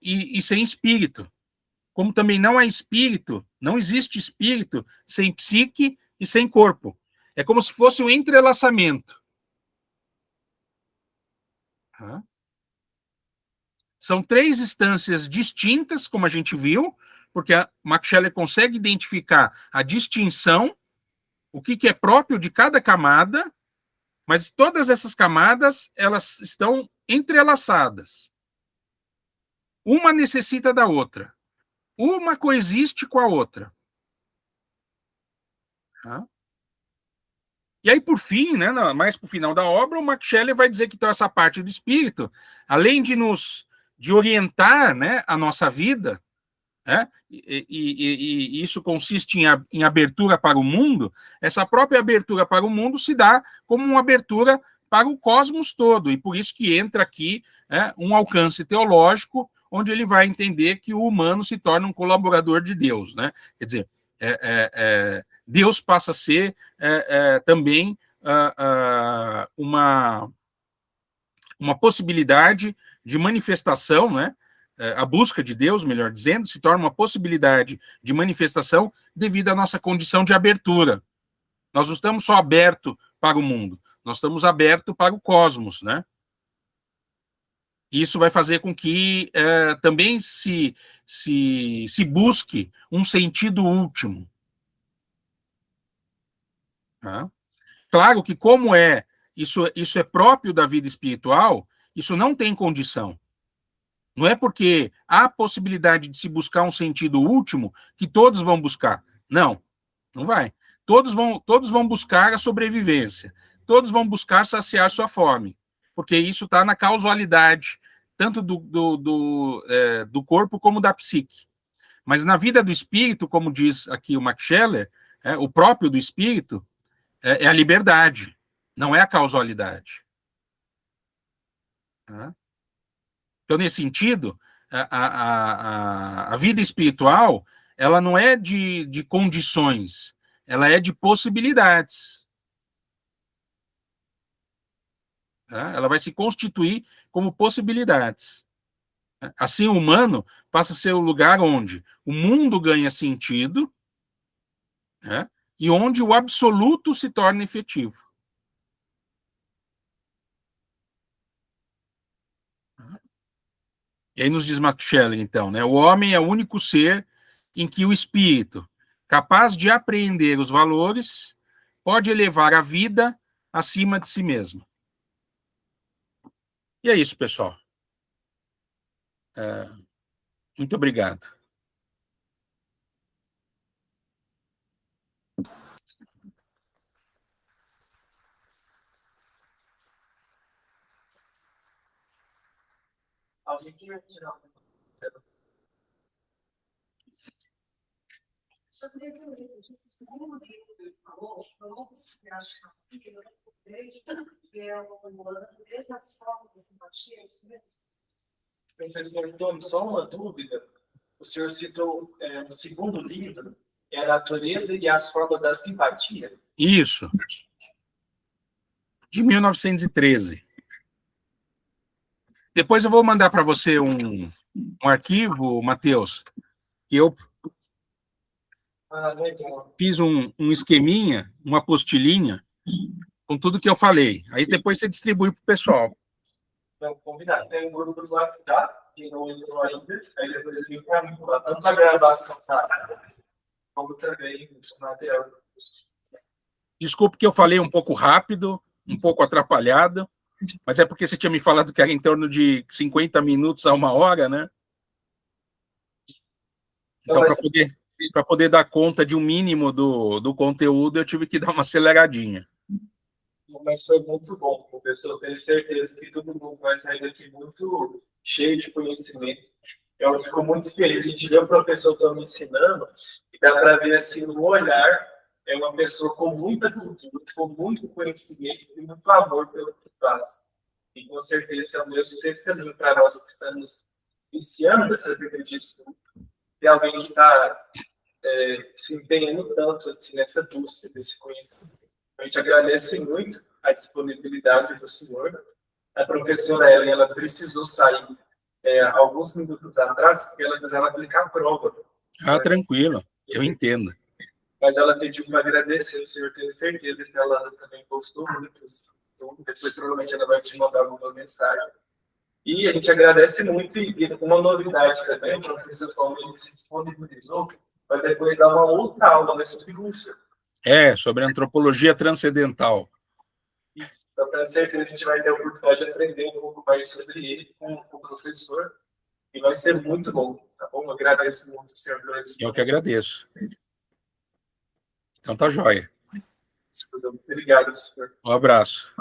e sem espírito. Como também não há espírito, não existe espírito sem psique e sem corpo. É como se fosse um entrelaçamento. São três instâncias distintas, como a gente viu, porque a Max Scheler consegue identificar a distinção, o que é próprio de cada camada, mas todas essas camadas, elas estão entrelaçadas. Uma necessita da outra. Uma coexiste com a outra. E aí, por fim, né, mais para o final da obra, o Max Scheler vai dizer que então, essa parte do espírito, além de orientar, né, a nossa vida, e isso consiste em abertura para o mundo, essa própria abertura para o mundo se dá como uma abertura para o cosmos todo, e por isso que entra aqui um alcance teológico, onde ele vai entender que o humano se torna um colaborador de Deus, né? Quer dizer, Deus passa a ser também uma possibilidade de manifestação, né? A busca de Deus, melhor dizendo, se torna uma possibilidade de manifestação devido à nossa condição de abertura. Nós não estamos só abertos para o mundo, nós estamos abertos para o cosmos, né? Isso vai fazer com que também se busque um sentido último. Claro que como isso é próprio da vida espiritual, isso não tem condição. Não é porque há possibilidade de se buscar um sentido último que todos vão buscar. Não, não vai. Todos vão buscar a sobrevivência. Todos vão buscar saciar sua fome. Porque isso está na causalidade, tanto do corpo como da psique. Mas na vida do espírito, como diz aqui o Max Scheler, o próprio do espírito é a liberdade, não é a causalidade. Então, nesse sentido, a vida espiritual, ela não é de condições, ela é de possibilidades. Ela vai se constituir como possibilidades. Assim, o humano passa a ser o lugar onde o mundo ganha sentido, e onde o absoluto se torna efetivo. E aí nos diz Max Scheler, então, né? O homem é o único ser em que o espírito, capaz de apreender os valores, pode elevar a vida acima de si mesmo. E é isso, pessoal. Muito obrigado. Sobre aquilo que ele falou, você acha que é uma dessas formas de simpatia, isso mesmo? Professor Antônio, só uma dúvida. O senhor citou no segundo livro, é a natureza e as formas da simpatia. Isso. De 1913. Depois eu vou mandar para você um arquivo, Matheus, que eu Legal. fiz um esqueminha, uma apostilinha, com tudo que eu falei. Aí depois você distribui para o pessoal. Não, combinado. Tem um grupo do WhatsApp, que não entrou ainda, aí depois eu para mim, tanto a gravação, como também o material. Desculpe que eu falei um pouco rápido, um pouco atrapalhado, mas é porque você tinha me falado que era em torno de 50 minutos a 1 hora, né? Então, para poder dar conta de um mínimo do conteúdo, eu tive que dar uma aceleradinha. Mas foi muito bom, professor. Tenho certeza que todo mundo vai sair daqui muito cheio de conhecimento. Eu fico muito feliz. A gente vê o professor me ensinando e dá para ver assim no olhar, é uma pessoa com muita cultura, com muito conhecimento e muito amor pelo que faz. E com certeza é o mesmo testemunho para nós que estamos iniciando essa vida de estudo. E alguém que está se empenhando tanto assim, nessa busca desse conhecimento. A gente agradece muito a disponibilidade do senhor. A professora Ellen, ela precisou sair alguns minutos atrás, porque ela precisava aplicar a prova. Tranquilo, eu entendo. Mas ela pediu para agradecer, o senhor tem certeza que ela também gostou muito. Então, depois, provavelmente, ela vai te mandar alguma mensagem. E a gente agradece muito, e uma novidade também, o professor Paulo se disponibilizou para depois dar uma outra aula sobre Lúcio. Sobre antropologia transcendental. Isso. Então, tenho certeza que a gente vai ter a oportunidade de aprender um pouco mais sobre ele com o professor. E vai ser muito bom, tá bom? Eu agradeço muito, senhor. Eu que agradeço. Então tá joia. Obrigado, senhor. Um abraço.